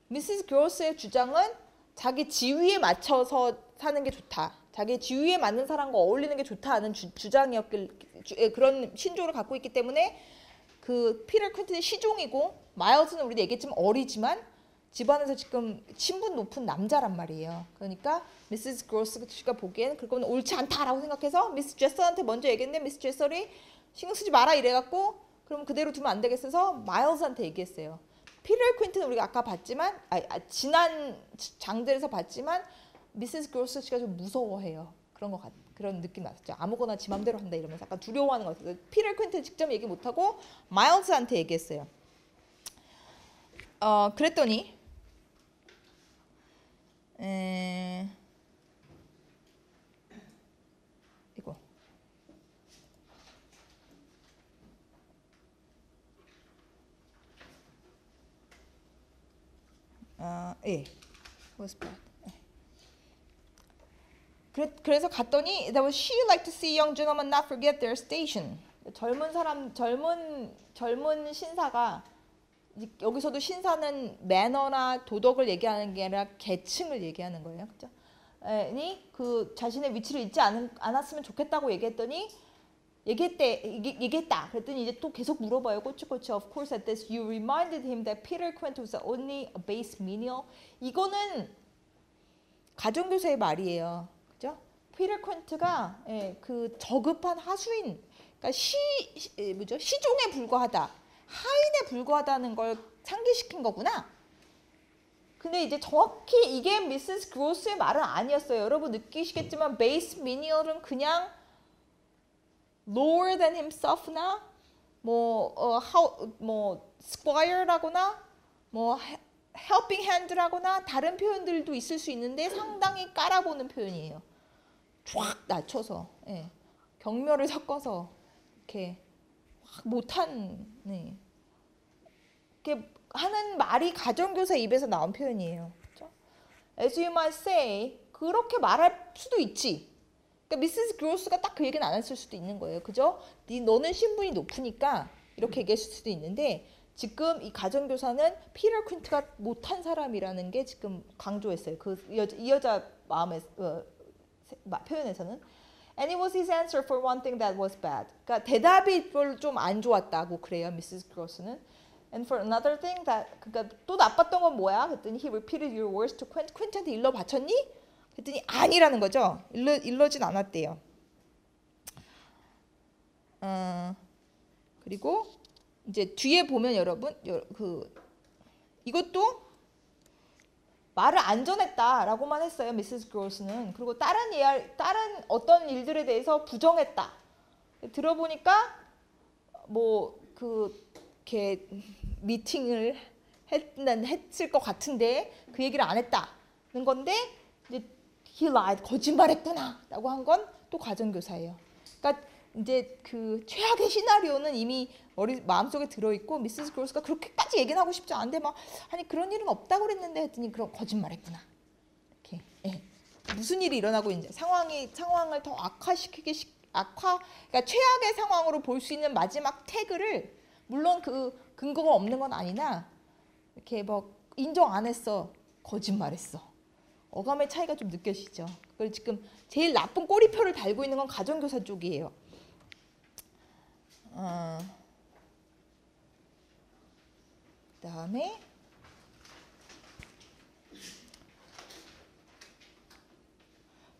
미시스 그로스의 주장은 자기 지위에 맞춰서 사는 게 좋다. 자기 지위에 맞는 사람과 어울리는 게 좋다 하는 주장이었길 그런 신조를 갖고 있기 때문에 그 피터 퀸튼은 시종이고 마일즈는 우리도 얘기했지만 어리지만 집안에서 지금 신분 높은 남자란 말이에요. 그러니까 미시스 그로스가 보기엔 그건 옳지 않다라고 생각해서 미스 제설한테 먼저 얘기했는데 미스 제설이 신경 쓰지 마라 이래갖고 그럼 그대로 두면 안 되겠어서 마일즈한테 얘기했어요. 피터 퀸튼은 우리가 아까 봤지만 지난 장들에서 봤지만 미시스 그로스가 좀 무서워해요. 그런 느낌 났었죠. 아무거나 지 맘대로 한다 이러면서 약간 두려워하는 것 같아요. 피터 퀸튼 직접 얘기 못하고 마일즈한테 얘기했어요. 그랬더니 이거 예, was bad. 그래서 갔더니 that was she like to see young gentlemen not forget their station. 젊은 신사가 여기서도 신사는 매너나 도덕을 얘기하는 게 아니라 계층을 얘기하는 거예요, 그죠? 그 자신의 위치를 잊지 않았으면 좋겠다고 얘기했다. 그랬더니 이제 또 계속 물어봐요. 꼬치꼬치. Of course, at this, you reminded him that Peter Quint was only a base menial. 이거는 가정교사의 말이에요, 그죠? 피터 퀸트가 그 저급한 하수인, 그러니까 시종에 불과하다, 하인에 불과하다는 걸 상기시킨 거구나. 근데 이제 정확히 이게 미시스 그로스의 말은 아니었어요. 여러분 느끼시겠지만 베이스 미니얼은 그냥 lower than himself나 squire라거나 helping hand라거나 다른 표현들도 있을 수 있는데 상당히 깔아보는 표현이에요. 쫙 낮춰서 경멸을 섞어서 이렇게 못한 이렇게 하는 말이 가정교사 입에서 나온 표현이에요. 그렇죠? As you might say, 그렇게 말할 수도 있지. 그러니까 미시스 그로스가 딱 그 얘기는 안 했을 수도 있는 거예요. 그죠? 너는 신분이 높으니까 이렇게 얘기했을 수도 있는데 지금 이 가정교사는 피터 퀸트가 못한 사람이라는 게 지금 강조했어요. 이 여자 마음에 표현에서는. And it was his answer for one thing that was bad. 그러니까 대답이 별로 좀 안 좋았다고 그래요, 미시스 그로스는. And for another thing that 그러니까 또 나빴던 건 뭐야? 그랬더니 he repeated your words to Quint. 퀸트한테 일러 바쳤니? 그랬더니 아니라는 거죠. 일러진 않았대요. 그리고 이제 뒤에 보면 여러분 이것도 말을 안 전했다라고만 했어요. 미시스 그로스는. 그리고 다른 어떤 일들에 대해서 부정했다. 들어보니까 이렇게 미팅을 했을 것 같은데 그 얘기를 안 했다는 건데 이제 he lied, 거짓말했구나라고 한 건 또 가정교사예요. 그러니까 이제 그 최악의 시나리오는 이미 마음속에 들어있고 미시스 그로스가 그렇게까지 얘기는 하고 싶지 않은데 아니 그런 일은 없다고 그랬는데 했더니 그럼 거짓말했구나. 이렇게 무슨 일이 일어나고 이제 상황을 더 그러니까 최악의 상황으로 볼 수 있는 마지막 태그를 물론 그 근거가 없는 건 아니나 이렇게 인정 안 했어, 거짓말했어. 어감의 차이가 좀 느껴지죠. 그걸 지금 제일 나쁜 꼬리표를 달고 있는 건 가정교사 쪽이에요. 그다음에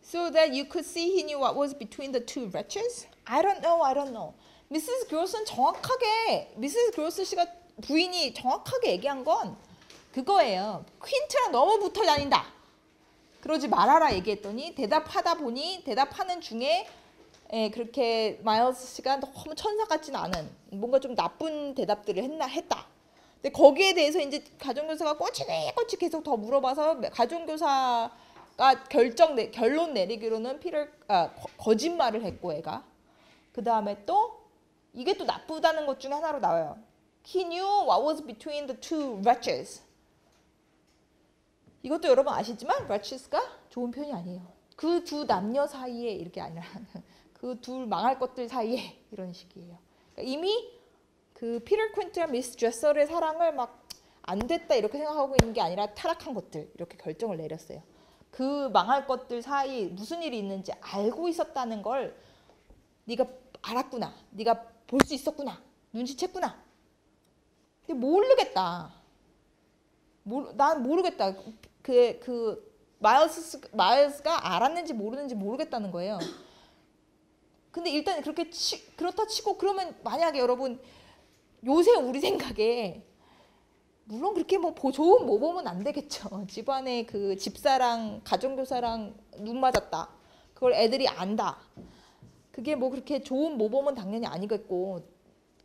So that you could see he knew what was between the two wretches? I don't know. 미시스 그로스는 미시스 그로스 씨가 부인이 정확하게 얘기한 건 그거예요. 퀸트랑 너무 붙어 다닌다. 그러지 말아라 얘기했더니 대답하는 중에 그렇게 마일스 씨가 너무 천사 같지는 않은 뭔가 좀 나쁜 대답들을 했다. 근데 거기에 대해서 이제 가정교사가 꼬치꼬치 계속 더 물어봐서 가정교사가 결론 내리기로는 거짓말을 했고 애가 그 다음에 또 이게 또 나쁘다는 것 중에 하나로 나와요. He knew what was between the two wretches. 이것도 여러분 아시지만 wretches가 좋은 표현이 아니에요. 그 두 남녀 사이에 이렇게 아니라 그 둘 망할 것들 사이에 이런 식이에요. 그러니까 이미 그 피터 퀸트랑 미스 제설의 사랑을 막 안 됐다 이렇게 생각하고 있는 게 아니라 타락한 것들 이렇게 결정을 내렸어요. 그 망할 것들 사이 무슨 일이 있는지 알고 있었다는 걸 네가 알았구나. 네가 볼 수 있었구나. 눈치챘구나. 근데 모르겠다. 난 모르겠다. 마일스가 알았는지 모르는지 모르겠다는 거예요. 근데 일단 그렇게 그렇다 치고 그러면 만약에 여러분 요새 우리 생각에 물론 그렇게 뭐 좋은 모범은 안 되겠죠. 집안에 그 집사랑 가정교사랑 눈 맞았다. 그걸 애들이 안다. 그게 뭐 그렇게 좋은 모범은 당연히 아니겠고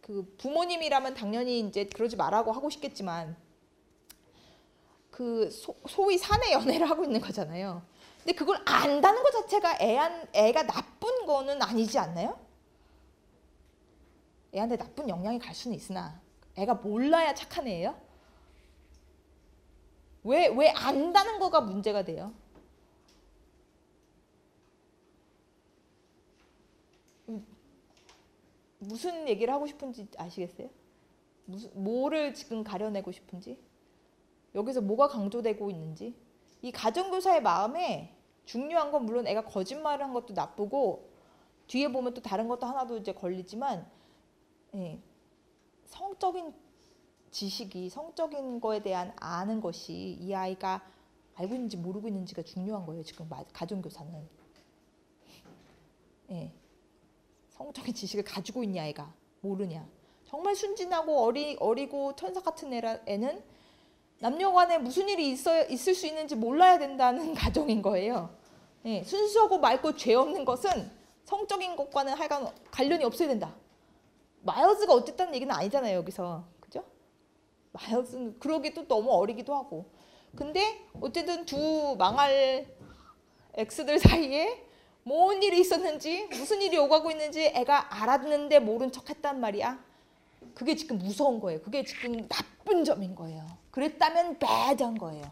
그 부모님이라면 당연히 이제 그러지 말라고 하고 싶겠지만 그 소위 사내 연애를 하고 있는 거잖아요. 근데 그걸 안다는 것 자체가 애가 나쁜 거는 아니지 않나요? 애한테 나쁜 영향이 갈 수는 있으나 애가 몰라야 착한 애예요? 왜 안다는 거가 문제가 돼요? 무슨 얘기를 하고 싶은지 아시겠어요? 뭐를 지금 가려내고 싶은지? 여기서 뭐가 강조되고 있는지? 이 가정교사의 마음에 중요한 건 물론 애가 거짓말을 한 것도 나쁘고 뒤에 보면 또 다른 것도 하나도 이제 걸리지만 예, 성적인 지식이 성적인 거에 대한 아는 것이 이 아이가 알고 있는지 모르고 있는지가 중요한 거예요. 지금 가정교사는. 예, 성적인 지식을 가지고 있냐 아이가 모르냐. 정말 순진하고 어리고 천사 같은 애는 남녀간에 무슨 일이 있을 수 있는지 몰라야 된다는 가정인 거예요. 예, 순수하고 맑고 죄 없는 것은 성적인 것과는 하여간 관련이 없어야 된다. 마일즈가 어쨌다는 얘기는 아니잖아요. 여기서. 그죠? 마일즈는 그러기도 너무 어리기도 하고. 근데 어쨌든 두 망할 X들 사이에 뭔 일이 있었는지 무슨 일이 오가고 있는지 애가 알았는데 모른 척했단 말이야. 그게 지금 무서운 거예요. 그게 지금 나쁜 점인 거예요. 그랬다면 bad한 거예요.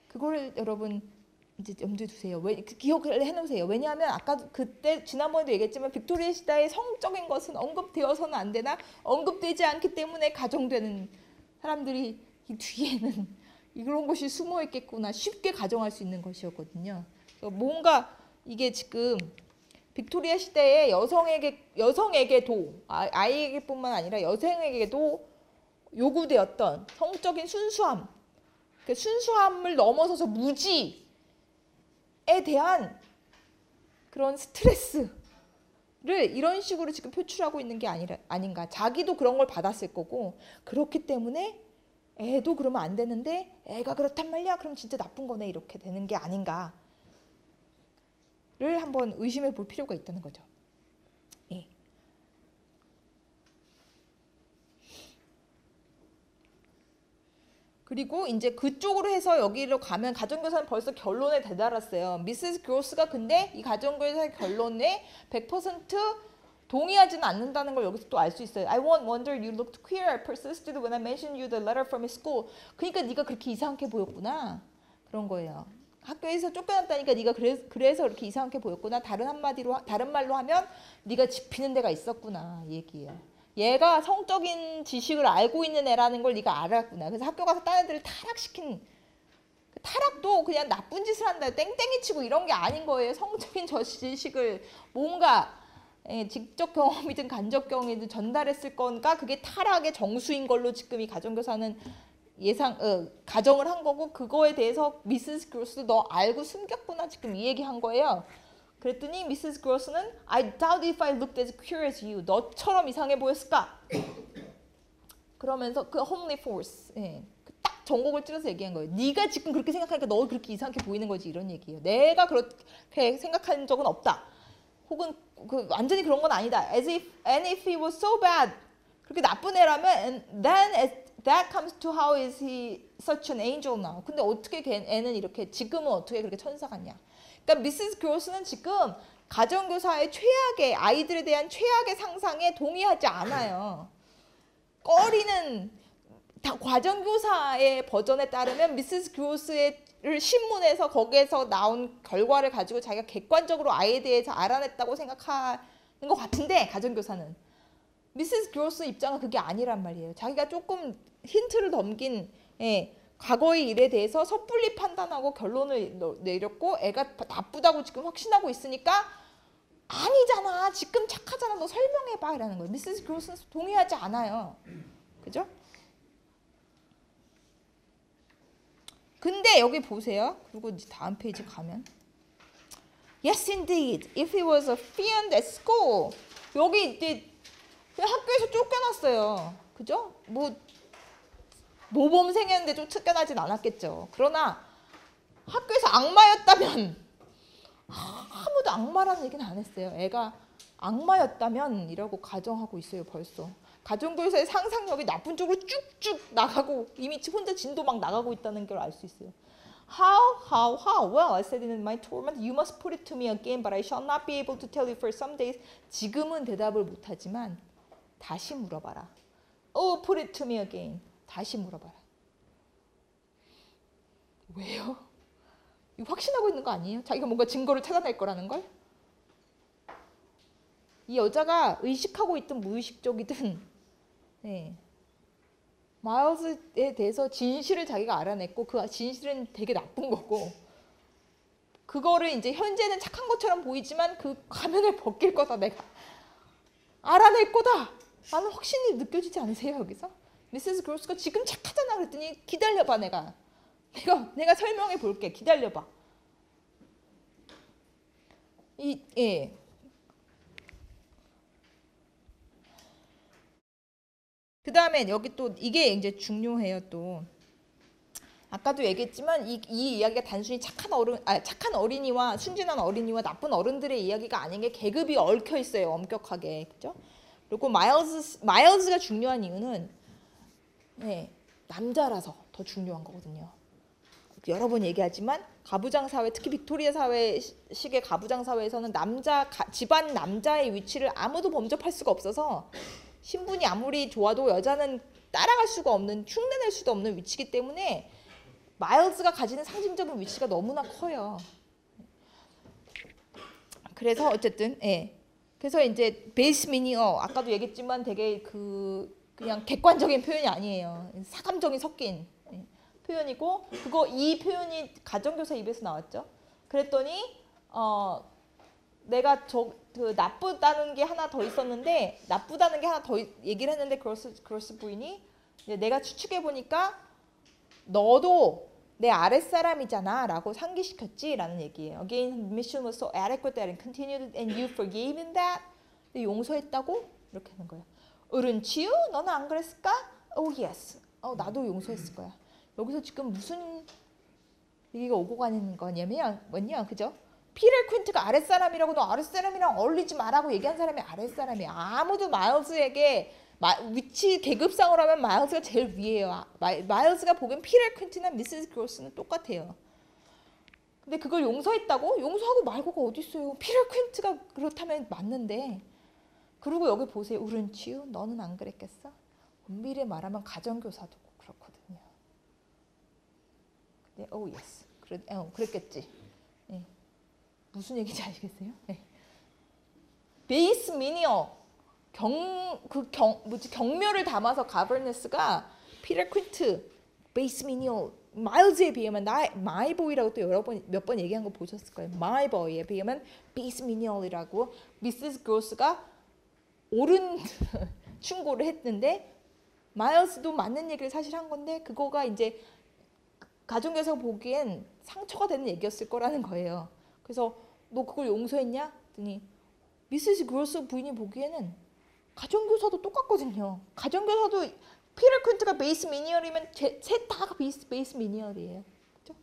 그걸 여러분 이제 염두에 두세요. 기억을 해놓으세요. 왜냐하면 아까 그때 지난번에도 얘기했지만 빅토리아 시대의 성적인 것은 언급되어서는 안 되나 언급되지 않기 때문에 가정되는 사람들이 이 뒤에는 이런 것이 숨어 있겠구나 쉽게 가정할 수 있는 것이었거든요. 뭔가 이게 지금 빅토리아 시대의 여성에게도 아이에게뿐만 아니라 여성에게도 요구되었던 성적인 순수함, 그 순수함을 넘어서서 무지에 대한 그런 스트레스를 이런 식으로 지금 표출하고 있는 게 아닌가. 자기도 그런 걸 받았을 거고 그렇기 때문에 애도 그러면 안 되는데 애가 그렇단 말이야. 그럼 진짜 나쁜 거네. 이렇게 되는 게 아닌가를 한번 의심해 볼 필요가 있다는 거죠. 예. 그리고 이제 그쪽으로 해서 여기로 가면 가정교사는 벌써 결론에 다다랐어요. 미세스 그로스가 근데 이 가정교사의 결론에 100% 동의하지는 않는다는 걸 여기서 또 알 수 있어요. I wonder you looked queer. I persisted when I mentioned you the letter from his school. 그러니까 네가 그렇게 이상하게 보였구나. 그런 거예요. 학교에서 쫓겨났다니까 네가 그래서 이렇게 이상하게 보였구나. 다른 말로 하면 네가 집히는 데가 있었구나 이 얘기예요. 얘가 성적인 지식을 알고 있는 애라는 걸 네가 알았구나. 그래서 학교 가서 딴 애들을 타락시킨 타락도 그냥 나쁜 짓을 한다. 땡땡이 치고 이런 게 아닌 거예요. 성적인 지식을 뭔가 직접 경험이든 간접 경험이든 전달했을 거니까 그게 타락의 정수인 걸로 지금 이 가정교사는 가정을 한 거고 그거에 대해서 미세스 그로스도 너 알고 숨겼구나 지금 이 얘기한 거예요. 그랬더니 미세스 그로스는 I doubt if I looked as queer as you. 너처럼 이상해 보였을까? 그러면서 그 homely force 딱 전곡을 찔러서 얘기한 거예요. 네가 지금 그렇게 생각하니까 너 그렇게 이상하게 보이는 거지 이런 얘기예요. 내가 그렇게 생각한 적은 없다. 혹은 완전히 그런 건 아니다. And if he was so bad, 그렇게 나쁜 애라면, and then that comes to how is he such an angel now? 근데 어떻게 애는 이렇게 지금은 어떻게 그렇게 천사 같냐? 그러니까 미세스 그로스는 지금 가정교사의 최악의 아이들에 대한 최악의 상상에 동의하지 않아요. 꺼리는 과정교사의 버전에 따르면 미세스 그로스의 신문에서 거기에서 나온 결과를 가지고 자기가 객관적으로 아이에 대해서 알아냈다고 생각하는 것 같은데 가정교사는 미세스 그로스 입장은 그게 아니란 말이에요. 자기가 조금 힌트를 넘긴 과거의 일에 대해서 섣불리 판단하고 결론을 내렸고 애가 나쁘다고 지금 확신하고 있으니까 아니잖아. 지금 착하잖아. 너 설명해봐. 이라는 거예요. 미세스 그로스는 동의하지 않아요. 그죠? 근데 여기 보세요. 그리고 이제 다음 페이지 가면 Yes, indeed. If he was a fiend at school. 여기 이제 학교에서 쫓겨났어요. 그죠? 뭐 모범생이었는데 쫓겨나진 않았겠죠. 그러나 학교에서 악마였다면 아무도 악마라는 얘기는 안 했어요. 애가 악마였다면 이라고 가정하고 있어요. 벌써. 가정교사의 상상력이 나쁜 쪽으로 쭉쭉 나가고 이미 혼자 진도 막 나가고 있다는 걸 알 수 있어요. How? Well, I said in my torment, you must put it to me again, but I shall not be able to tell you for some days. 지금은 대답을 못하지만 다시 물어봐라. Oh, put it to me again. 다시 물어봐라. 왜요? 이거 확신하고 있는 거 아니에요? 자기가 뭔가 증거를 찾아낼 거라는 걸? 이 여자가 의식하고 있든 무의식적이든 네. 마일즈에 대해서 진실을 자기가 알아냈고 그 진실은 되게 나쁜 거고 그거를 이제 현재는 착한 것처럼 보이지만 그 가면을 벗길 거다 내가 알아낼 거다 라는 확신이 느껴지지 않으세요 여기서? 미세스 그로스가 지금 착하잖아 그랬더니 기다려봐 내가 설명해 볼게 기다려봐 예. 그 다음에 여기 또 이게 이제 중요해요 또 아까도 얘기했지만 이 이야기가 단순히 착한 어린이와 순진한 어린이와 나쁜 어른들의 이야기가 아닌 게 계급이 얽혀 있어요 엄격하게 그죠? 그리고 마일즈가 중요한 이유는 네, 남자라서 더 중요한 거거든요. 여러 번 얘기하지만 가부장 사회 특히 빅토리아 사회식의 가부장 사회에서는 집안 남자의 위치를 아무도 범접할 수가 없어서 신분이 아무리 좋아도 여자는 따라갈 수가 없는 흉내낼 수도 없는 위치이기 때문에 마일즈가 가지는 상징적인 위치가 너무나 커요. 그래서 어쨌든 그래서 이제 베이스 미니어 아까도 얘기했지만 되게 그냥 객관적인 표현이 아니에요. 사감정이 섞인 표현이고 이 표현이 가정교사 입에서 나왔죠. 그랬더니 내가 나쁘다는 게 하나 더 있었는데 나쁘다는 게 하나 더 얘기를 했는데 그로스 부인이 내가 추측해 보니까 너도 내 아랫사람이잖아 라고 상기시켰지 라는 얘기예요. Again, the mission was so adequate that it continued and you forgave in that. 용서했다고? 이렇게 하는 거예요. Wouldn't you? 너는 안 그랬을까? Oh yes. 나도 용서했을 거야. 여기서 지금 무슨 얘기가 오고 가는 거냐면 뭐냐 그죠? 피터 퀸트가 아랫사람이라고 너 아랫사람이랑 어울리지 마라고 얘기한 사람이 아랫사람이야. 아무도 마일즈에게 위치 계급상으로 하면 마일즈가 제일 위에요. 마일즈가 보기엔 피터 퀸트나 미세스 그로스는 똑같아요. 근데 그걸 용서했다고? 용서하고 말고가 어디 있어요. 피터 퀸트가 그렇다면 맞는데. 그리고 여기 보세요. Wouldn't you? 너는 안 그랬겠어? 엄밀히 말하면 가정교사도 그렇거든요. 근데 oh yes. 그랬겠지. 네. 무슨 얘기인지 아시겠어요? 네. 베이스 미니어 경멸을 담아서 가버네스가 피터 퀸트, 베이스 미니어, 마일즈에 비하면 마이 보이라고 또 몇 번 얘기한 거 보셨을 거예요. 마이 보이에 비하면 베이스 미니어이라고 미세스 그로스가 옳은 충고를 했는데 마일즈도 맞는 얘기를 사실 한 건데 그거가 이제 가정교사가 보기엔 상처가 되는 얘기였을 거라는 거예요. 그래서 너 그걸 용서했냐? 그랬더니 미세스 그로스 부인이 보기에는 가정교사도 똑같거든요. 가정교사도 피터 퀸트가 베이스 미니얼이면 셋 다 베이스 미니얼이에요. 그렇죠?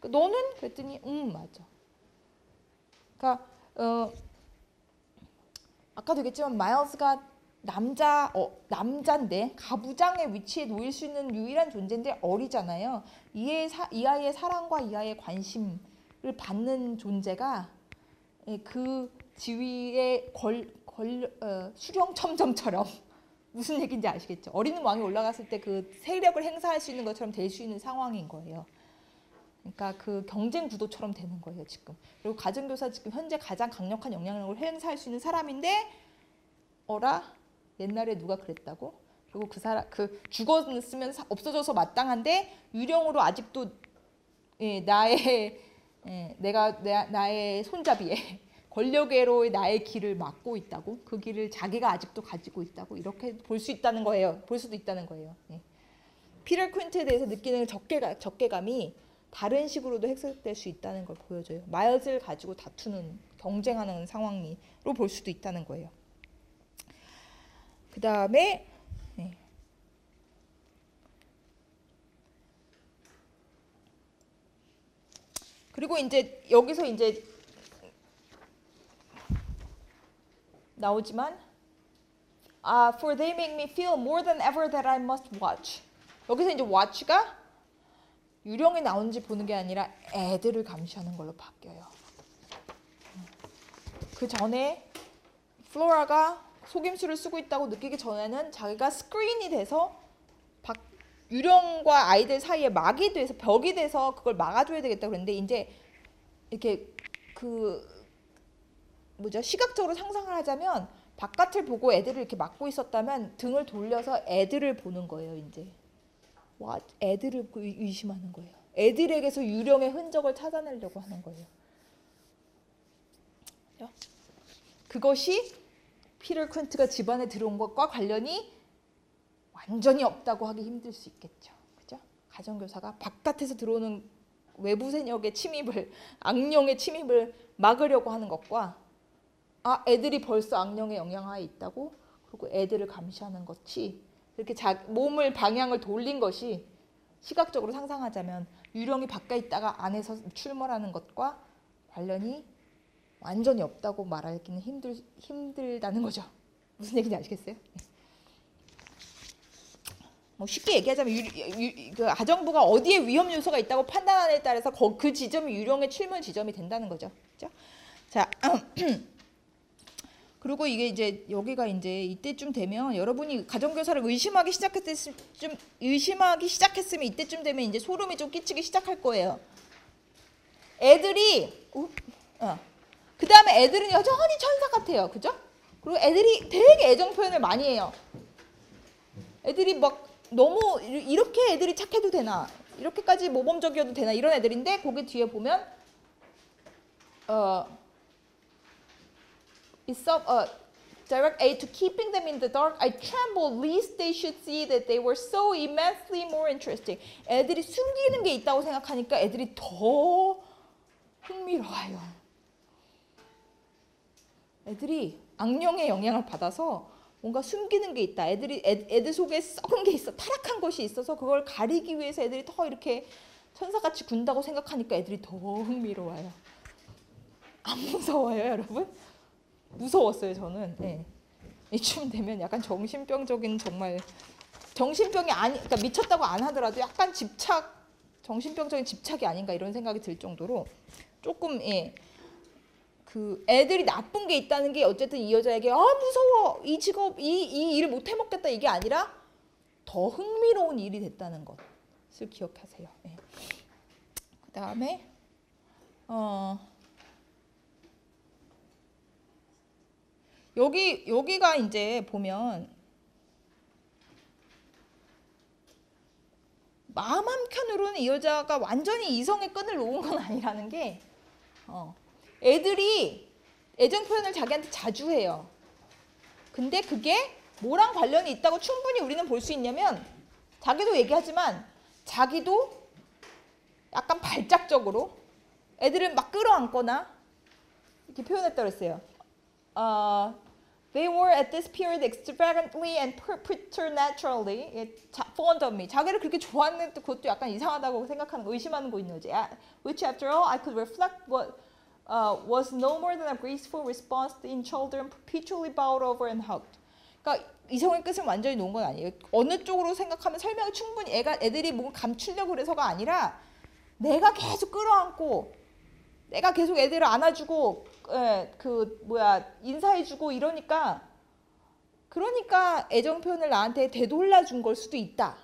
그러니까 너는? 그랬더니 맞아. 그러니까 아까도 얘기했지만 마일즈가 남자인데 가부장의 위치에 놓일 수 있는 유일한 존재인데 어리잖아요. 이 아이의 사랑과 이 아이의 관심을 받는 존재가 그 지위의 수령 첨점처럼 무슨 얘기인지 아시겠죠? 어린 왕이 올라갔을 때 그 세력을 행사할 수 있는 것처럼 될 수 있는 상황인 거예요. 그러니까 그 경쟁 구도처럼 되는 거예요 지금. 그리고 가정교사 지금 현재 가장 강력한 영향력을 행사할 수 있는 사람인데 옛날에 누가 그랬다고? 그리고 그 사람 그 죽었으면 없어져서 마땅한데 유령으로 아직도 나의 나의 손잡이에 권력애로의 나의 길을 막고 있다고, 그 길을 자기가 아직도 가지고 있다고 이렇게 볼 수 있다는 거예요. 볼 수도 있다는 거예요. 피터 퀸트에 대해서 느끼는 적개감이 다른 식으로도 해석될 수 있다는 걸 보여줘요. 마일즈를 가지고 다투는, 경쟁하는 상황으로 볼 수도 있다는 거예요. 그 다음에 그리고 이제 여기서 이제 나오지만 for they make me feel more than ever that I must watch. 여기서 이제 watch가 유령이 나오는지 보는 게 아니라 애들을 감시하는 걸로 바뀌어요. 그 전에 플로라가 속임수를 쓰고 있다고 느끼기 전에는 자기가 스크린이 돼서 유령과 아이들 사이에 막이 돼서, 벽이 돼서 그걸 막아줘야 되겠다 그랬는데, 이제 이렇게 시각적으로 상상을 하자면 바깥을 보고 애들을 이렇게 막고 있었다면 등을 돌려서 애들을 보는 거예요. 이제 애들을 의심하는 거예요. 애들에게서 유령의 흔적을 찾아내려고 하는 거예요. 그것이 피터 퀸트가 집안에 들어온 것과 관련이 완전히 없다고 하기 힘들 수 있겠죠. 그죠? 가정교사가 바깥에서 들어오는 외부 세력의 침입을, 악령의 침입을 막으려고 하는 것과 애들이 벌써 악령의 영향하에 있다고, 그리고 애들을 감시하는 것이, 이렇게 몸을 방향을 돌린 것이 시각적으로 상상하자면 유령이 바깥에 있다가 안에서 출몰하는 것과 관련이 완전히 없다고 말하기는 힘들다는 거죠. 무슨 얘기인지 아시겠어요? 쉽게 얘기하자면 그 가정부가 어디에 위험 요소가 있다고 판단하느냐에 따라서 그 지점이 유령의 출몰 지점이 된다는 거죠. 그렇죠? 자, 그리고 이게 이제 여기가 이제 이때쯤 되면 여러분이 가정교사를 의심하기 시작했으면 이때쯤 되면 이제 소름이 좀 끼치기 시작할 거예요. 애들이 그 다음에 애들은 여전히 천사 같아요. 그죠? 그리고 애들이 되게 애정 표현을 많이 해요. 애들이 막 너무 이렇게 애들이 착해도 되나, 이렇게까지 모범적이어도 되나, 이런 애들인데 거기 뒤에 보면 direct aid to keeping them in the dark, I trembled lest they should see that they were so immensely more interesting. 애들이 숨기는 게 있다고 생각하니까 애들이 더 흥미로워요. 애들이 악령의 영향을 받아서 뭔가 숨기는 게 있다. 애들 속에 썩은 게 있어, 타락한 것이 있어서 그걸 가리기 위해서 애들이 더 이렇게 천사같이 군다고 생각하니까 애들이 더 흥미로워요. 안 무서워요, 여러분? 무서웠어요, 저는. 네. 이쯤 되면 약간 정신병적인, 정말 정신병이 그러니까 미쳤다고 안 하더라도 약간 정신병적인 집착이 아닌가 이런 생각이 들 정도로 조금 그 애들이 나쁜 게 있다는 게 어쨌든 이 여자에게 무서워, 이 직업, 이 일을 못 해먹겠다 이게 아니라 더 흥미로운 일이 됐다는 것을 기억하세요. 그 다음에 여기가 이제 보면 마음 한켠으로는 이 여자가 완전히 이성의 끈을 놓은 건 아니라는 게 애들이 애정 표현을 자기한테 자주 해요. 근데 그게 뭐랑 관련이 있다고 충분히 우리는 볼 수 있냐면, 자기도 얘기하지만 자기도 약간 발작적으로 애들을 막 끌어안거나 이렇게 표현했다고 했어요. They were at this period extravagantly and preternaturally fond of me. 자기를 그렇게 좋아했는데 그것도 약간 이상하다고 생각하는 거, 의심하는 거 있는 거지. Which after all I could reflect what was no more than a graceful response in children perpetually bowed over and hugged. 그러니까 이성의 끝을 완전히 놓은 건 아니에요. 어느 쪽으로 생각하면 설명이 충분히 애들이 뭔가 감추려고 그래서가 아니라 내가 계속 끌어안고 내가 계속 애들을 안아주고 인사해주고 이러니까, 그러니까 애정 표현을 나한테 되돌려준 걸 수도 있다라고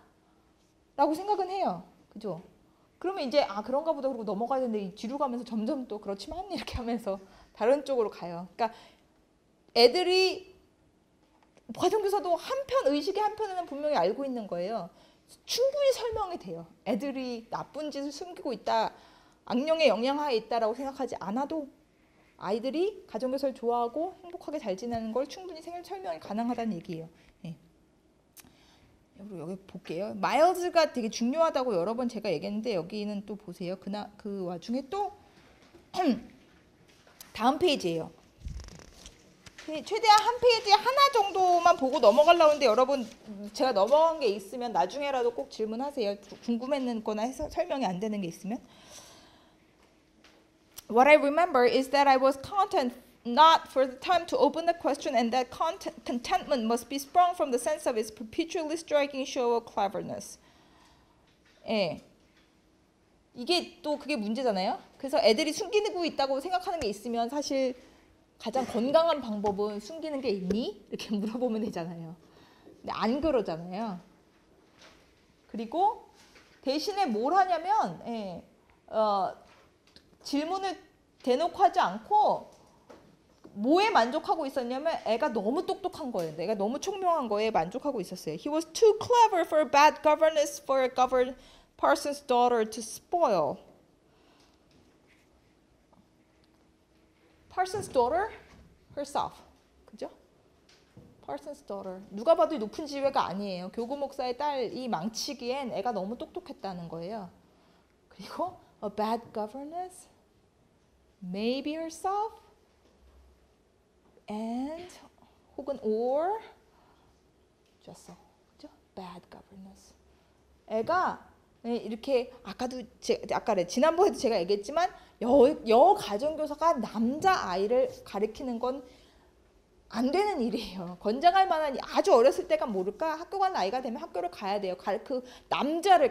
생각은 해요. 그죠? 그러면 이제 그런가 보다 그러고 넘어가야 되는데 뒤로 가면서 점점 또 그렇지만 이렇게 하면서 다른 쪽으로 가요. 그러니까 애들이 가정교사도 한편 의식의 한편에는 분명히 알고 있는 거예요. 충분히 설명이 돼요. 애들이 나쁜 짓을 숨기고 있다, 악령의 영향하에 있다라고 생각하지 않아도 아이들이 가정교사를 좋아하고 행복하게 잘 지내는 걸 충분히 설명이 가능하다는 얘기예요. 예. 여기 볼게요. 마일즈가 되게 중요하다고 여러 번 제가 얘기했는데 여기는 또 보세요. 그 와중에 또 다음 페이지예요. 최대한 한 페이지에 하나 정도만 보고 넘어가려고 하는데 여러분 제가 넘어간 게 있으면 나중에라도 꼭 질문하세요. 궁금했는 거나 해서 설명이 안 되는 게 있으면. What I remember is that I was content not for the time to open the question and that contentment must be sprung from the sense of its perpetually striking show of cleverness. 예. 이게 또 그게 문제잖아요. 그래서 애들이 숨기고 있다고 생각하는 게 있으면 사실 가장 건강한 방법은 숨기는 게 있니? 이렇게 물어보면 되잖아요. 근데 안 그러잖아요. 그리고 대신에 뭘 하냐면 질문을 대놓고 하지 않고 뭐에 만족하고 있었냐면 애가 너무 똑똑한 거예요. 내가 너무 총명한 거에 만족하고 있었어요. He was too clever for a bad governess for a governed parson's daughter to spoil. Parson's daughter herself. 그죠? Parson's daughter. 누가 봐도 높은 지위가 아니에요. 교구 목사의 딸이 망치기엔 애가 너무 똑똑했다는 거예요. 그리고 a bad governess, maybe herself, and 혹은 or just so. 그죠? Bad governess. 애가 이렇게 지난번에도 제가 얘기했지만 여 가정교사가 남자 아이를 가리키는 건 안 되는 일이에요. 권장할 만한 아주 어렸을 때가 모를까 학교 간 나이가 되면 학교를 가야 돼요. 그 남자를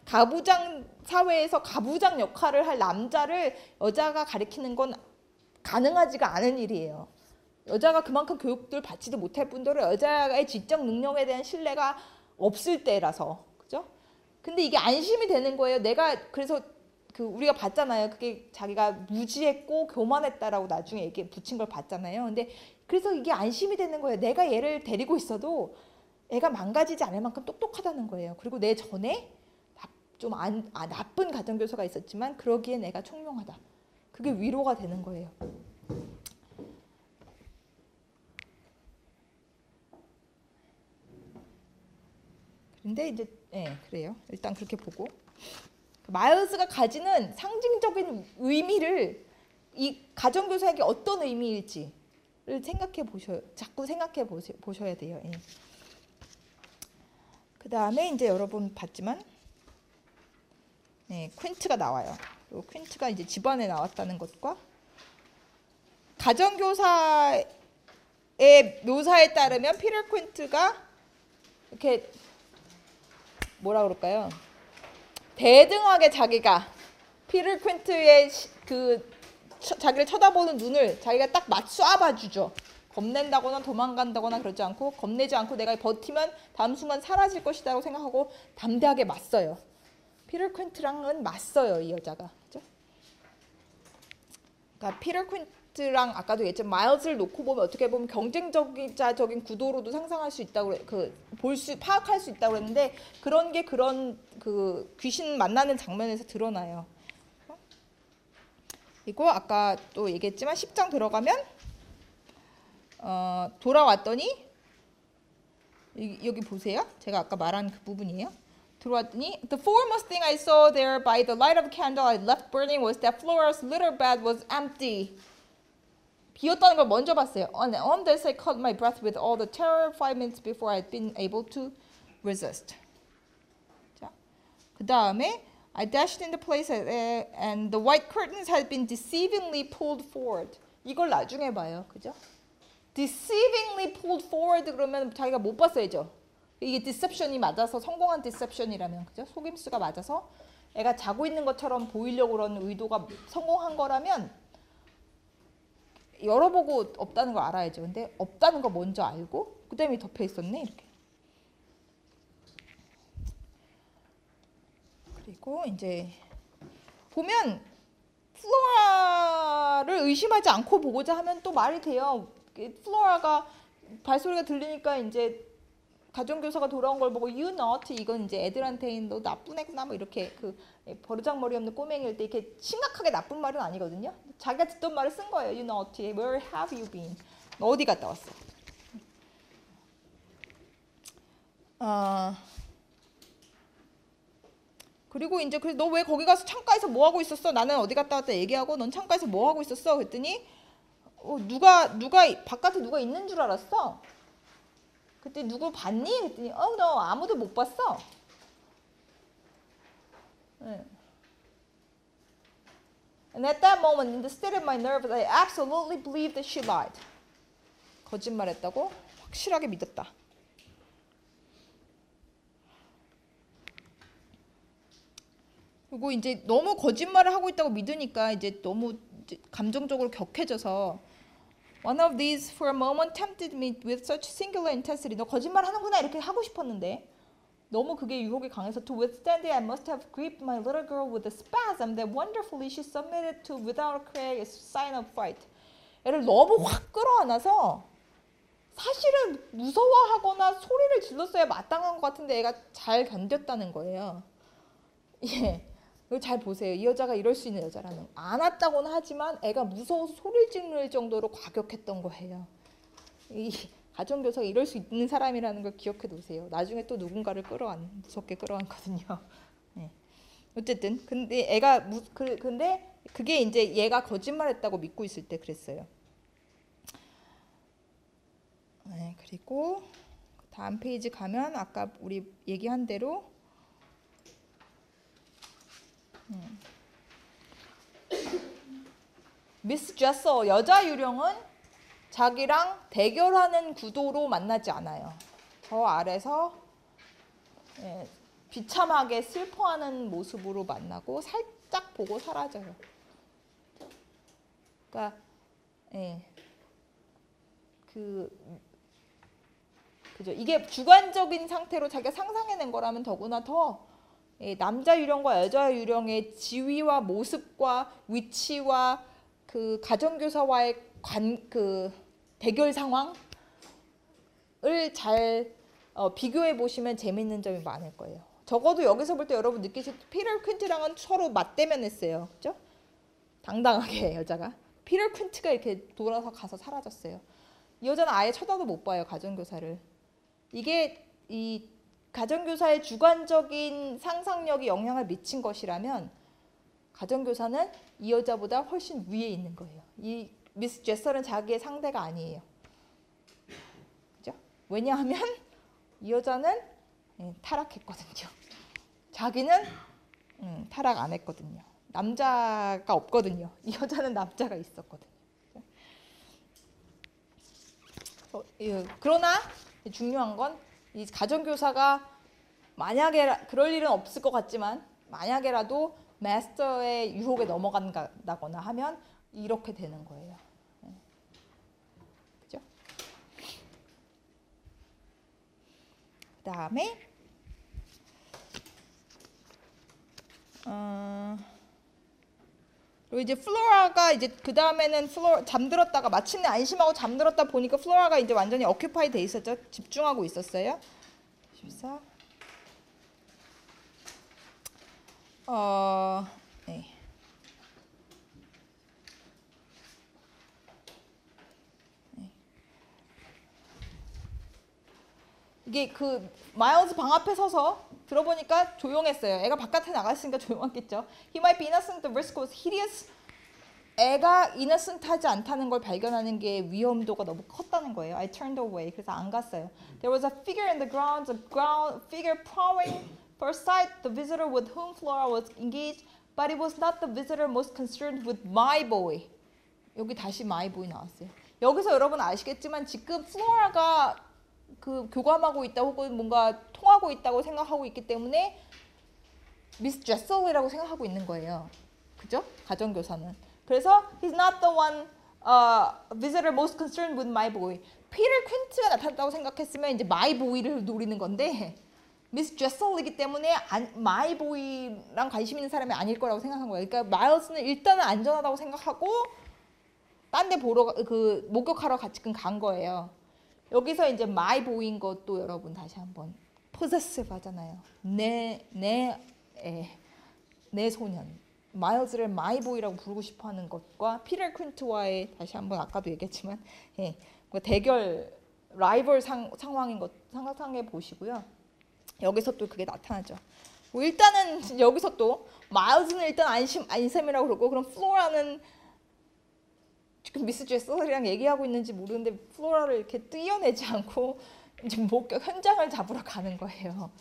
가부장 사회에서 가부장 역할을 할 남자를 여자가 가리키는 건 가능하지가 않은 일이에요. 여자가 그만큼 교육을 받지도 못할 뿐더러 여자의 지적 능력에 대한 신뢰가 없을 때라서 그죠? 근데 이게 안심이 되는 거예요. 내가 그래서 우리가 봤잖아요. 그게 자기가 무지했고 교만했다라고 나중에 얘기 붙인 걸 봤잖아요. 근데 그래서 이게 안심이 되는 거예요. 내가 얘를 데리고 있어도 애가 망가지지 않을 만큼 똑똑하다는 거예요. 그리고 내 전에 나쁜 가정교사가 있었지만 그러기에 내가 총명하다. 그게 위로가 되는 거예요. 근데 이제 그래요. 일단 그렇게 보고 마일스가 가지는 상징적인 의미를 이 가정교사에게 어떤 의미일지를 자꾸 생각해 보셔야 돼요. 예. 그 다음에 이제 여러분 봤지만 퀸트가 나와요. 그리고 퀸트가 이제 집안에 나왔다는 것과 가정교사의 묘사에 따르면 피터 퀸트가 이렇게 뭐라 그럴까요? 대등하게 자기가 피터 퀸트의 자기를 쳐다보는 눈을 자기가 딱 맞쏴봐 주죠. 겁낸다거나 도망간다거나 그러지 않고 겁내지 않고 내가 버티면 다음 순간 사라질 것이라고 생각하고 담대하게 맞서요. 피터 퀸트랑은 맞서요, 이 여자가. 그죠? 그러니까 피터 퀸트랑 아까도 얘기했지만 마일즈를 놓고 보면 어떻게 보면 경쟁적인 구도로도 상상할 수 있다고 파악할 수 있다고 그랬는데 그런 게 그런 귀신 만나는 장면에서 드러나요. 그리고 아까 또 얘기했지만 10장 들어가면 돌아왔더니 여기 보세요. 제가 아까 말한 그 부분이에요. 들어왔더니 The foremost thing I saw there by the light of a candle I left burning was that Flora's litter bed was empty. 비었다는 걸 먼저 봤어요. On this I caught my breath with all the terror 5 minutes before I'd been able to resist. 자, 그 다음에 I dashed into place and the white curtains had been deceivingly pulled forward. 이걸 나중에 봐요. 그죠? deceivingly pulled forward 그러면 자기가 못 봤어야죠. 이게 deception이 맞아서 성공한 deception이라면 그죠? 속임수가 맞아서 애가 자고 있는 것처럼 보이려고 그러는 의도가 성공한 거라면 열어보고 없다는 걸 알아야죠. 근데 없다는 거 먼저 알고 그 다음에 덮여 있었네 이렇게. 그리고 이제 보면 플로라를 의심하지 않고 보고자 하면 또 말이 돼요. 플로라가 발소리가 들리니까 이제 가정교사가 돌아온 걸 보고 you naughty 이건 이제 애들한테는 너 나쁜 애구나 뭐 이렇게 그 버르장머리 없는 꼬맹이일 때 이렇게 심각하게 나쁜 말은 아니거든요. 자기가 듣던 말을 쓴 거예요. You naughty, where have you been? 너 어디 갔다 왔어? 그리고 이제 그래서 너 왜 거기 가서 창가에서 뭐 하고 있었어? 나는 어디 갔다 왔다 얘기하고 넌 창가에서 뭐 하고 있었어? 그랬더니 누가 바깥에 누가 있는 줄 알았어. 그때 누구 봤니? 그랬더니 너 아무도 못 봤어. 네. And at that moment, in the state of my nerves, I absolutely believed that she lied. 거짓말했다고 확실하게 믿었다. 그리고 이제 너무 거짓말을 하고 있다고 믿으니까 이제 너무 이제 감정적으로 격해져서 One of these for a moment tempted me with such singular intensity. 너 거짓말 하는구나 이렇게 하고 싶었는데 너무 그게 유혹이 강해서 To withstand it, I must have gripped my little girl with a spasm that wonderfully she submitted to without a sign of fright. 애를 너무 확 끌어안아서 사실은 무서워하거나 소리를 질렀어야 마땅한 것 같은데 애가 잘 견뎠다는 거예요. 예. 이거 잘 보세요. 이 여자가 이럴 수 있는 여자라는 안 왔다고는 하지만 애가 무서워서 소리를 지를 정도로 과격했던 거예요. 이 가정교사가 이럴 수 있는 사람이라는 걸 기억해 놓으세요. 나중에 또 누군가를 무섭게 끌어안거든요. 네. 어쨌든 근데 애가 근데 그게 이제 얘가 거짓말했다고 믿고 있을 때 그랬어요. 네, 그리고 다음 페이지 가면 아까 우리 얘기한 대로 미스 제서 여자 유령은 자기랑 대결하는 구도로 만나지 않아요. 저 아래서 비참하게 슬퍼하는 모습으로 만나고 살짝 보고 사라져요. 그러니까 그죠? 이게 주관적인 상태로 자기가 상상해낸 거라면 더구나 더 남자 유령과 여자 유령의 지위와 모습과 위치와 그 가정교사와의 그 대결 상황을 잘 비교해 보시면 재밌는 점이 많을 거예요. 적어도 여기서 볼 때 여러분 느끼실 때 피터 퀸트랑은 서로 맞대면했어요, 그렇죠? 당당하게 여자가 피터 퀸트가 이렇게 돌아서 가서 사라졌어요. 이 여자는 아예 쳐다도 못 봐요, 가정교사를. 이게 이 가정교사의 주관적인 상상력이 영향을 미친 것이라면 가정교사는 이 여자보다 훨씬 위에 있는 거예요. 이 미스 제서는 자기의 상대가 아니에요. 그죠? 왜냐하면 이 여자는 타락했거든요. 자기는 타락 안 했거든요. 남자가 없거든요. 이 여자는 남자가 있었거든요. 그러나 중요한 건 이 가정교사가 만약에 그럴 일은 없을 것 같지만 만약에라도 마스터의 유혹에 넘어간다거나 하면 이렇게 되는 거예요. 그죠? 그다음에 그리고 이제 플로라가 이제 그 다음에는 잠들었다가 마침내 안심하고 잠들었다 보니까 플로라가 이제 완전히 어큐파이 돼 있었죠. 집중하고 있었어요. 14. 네. 이게 그 마일즈 방 앞에 서서 들어보니까 조용했어요. 애가 바깥에 나갔으니까 조용했겠죠. He might be innocent. The risk was hideous. 애가 innocent하지 않다는 걸 발견하는 게 위험도가 너무 컸다는 거예요. I turned away. 그래서 안 갔어요. There was a figure in the grounds, a ground figure prowling for sight, the visitor with whom Flora was engaged, but it was not the visitor most concerned with my boy. 여기 다시 my boy 나왔어요. 여기서 여러분 아시겠지만 지금 플로라가 그 교감하고 있다 혹은 뭔가 통하고 있다고 생각하고 있기 때문에 미스 제설이라고 생각하고 있는 거예요. 그죠? 가정교사는. 그래서 he's not the one visitor most concerned with my boy. 피터 퀸트가 나타났다고 생각했으면 이제 my boy를 노리는 건데 미스 제설이기 때문에 my boy랑 관심 있는 사람이 아닐 거라고 생각한 거예요. 그러니까 마일스는 일단은 안전하다고 생각하고 딴 데 보러 목격하러 같이 간 거예요. 여기서 이제 my boy인 것도 여러분 다시 한번 possessive 하잖아요. 내 소년. 마일즈를 my boy라고 부르고 싶어하는 것과 피터 퀸트와의 다시 한번 아까도 얘기했지만 대결 라이벌 상황인 것 상상해 보시고요. 여기서 또 그게 나타나죠. 뭐 일단은 여기서 또 마일즈는 일단 안심이라고 그러고 그럼 플로라는 지금 미스 제스랑 얘기하고 있는지 모르는데 플로라를 이렇게 띄어내지 않고 이제 목격 현장을 잡으러 가는 거예요.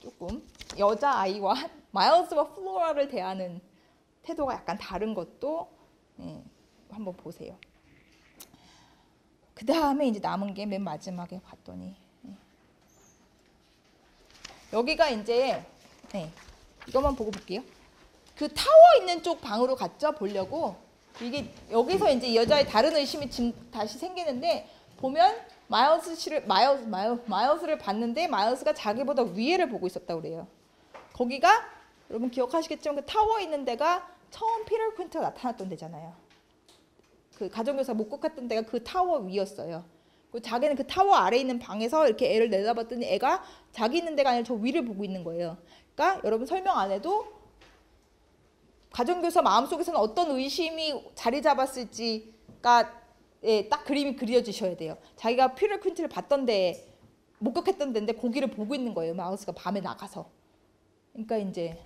조금 여자 아이와 마일즈와 플로라를 대하는 태도가 약간 다른 것도 한번 보세요. 그 다음에 이제 남은 게 맨 마지막에 봤더니 여기가 이제 이것만 보고 볼게요. 그 타워 있는 쪽 방으로 갔죠 보려고. 이게 여기서 이제 여자의 다른 의심이 지금 다시 생기는데 보면 마일스를 봤는데 마일스가 자기보다 위에를 보고 있었다고 그래요. 거기가 여러분 기억하시겠지만 그 타워 있는 데가 처음 피터 퀸트가 나타났던 데잖아요. 그 가정교사 목격했던 데가 그 타워 위였어요. 그리고 자기는 그 타워 아래에 있는 방에서 이렇게 애를 내다봤더니 애가 자기 있는 데가 아니라 저 위를 보고 있는 거예요. 그러니까 여러분 설명 안 해도 가정교사 마음속에서는 어떤 의심이 자리 잡았을지가 딱 그림이 그려지셔야 돼요. 자기가 피터 퀸트를 봤던 데 목격했던 데인데 거기를 보고 있는 거예요. 마우스가 밤에 나가서. 그러니까 이제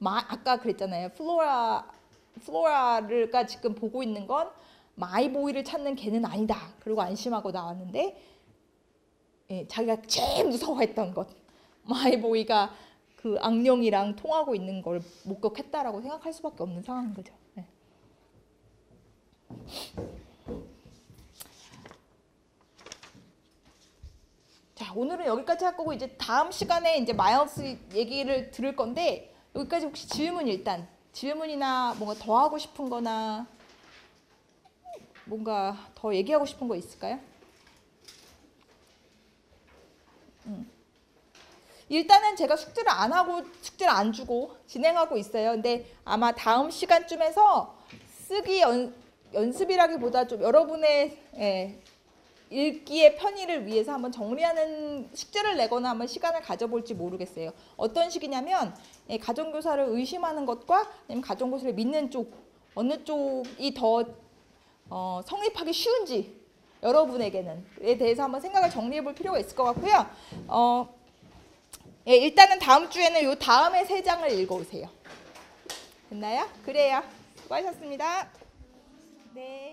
아까 그랬잖아요. 플로라가 지금 보고 있는 건 마이보이를 찾는 걔는 아니다. 그리고 안심하고 나왔는데 자기가 제일 무서워했던 것 마이보이가 그 악령이랑 통하고 있는 걸 목격했다라고 생각할 수밖에 없는 상황인 거죠. 자, 오늘은 여기까지 할 거고 이제 다음 시간에 이제 마일스 얘기를 들을 건데 여기까지 혹시 질문이나 뭔가 더 하고 싶은 거나 뭔가 더 얘기하고 싶은 거 있을까요? 일단은 제가 숙제를 안 주고 진행하고 있어요. 근데 아마 다음 시간쯤에서 쓰기 연습이라기보다 좀 여러분의 읽기의 편의를 위해서 한번 정리하는 숙제를 내거나 한번 시간을 가져볼지 모르겠어요. 어떤 식이냐면 가정교사를 의심하는 것과 아니면 가정교사를 믿는 쪽 어느 쪽이 더 성립하기 쉬운지 여러분에게는에 대해서 한번 생각을 정리해볼 필요가 있을 것 같고요. 일단은 다음 주에는 요 다음에 3장을 읽어오세요. 됐나요? 그래요. 수고하셨습니다. 네.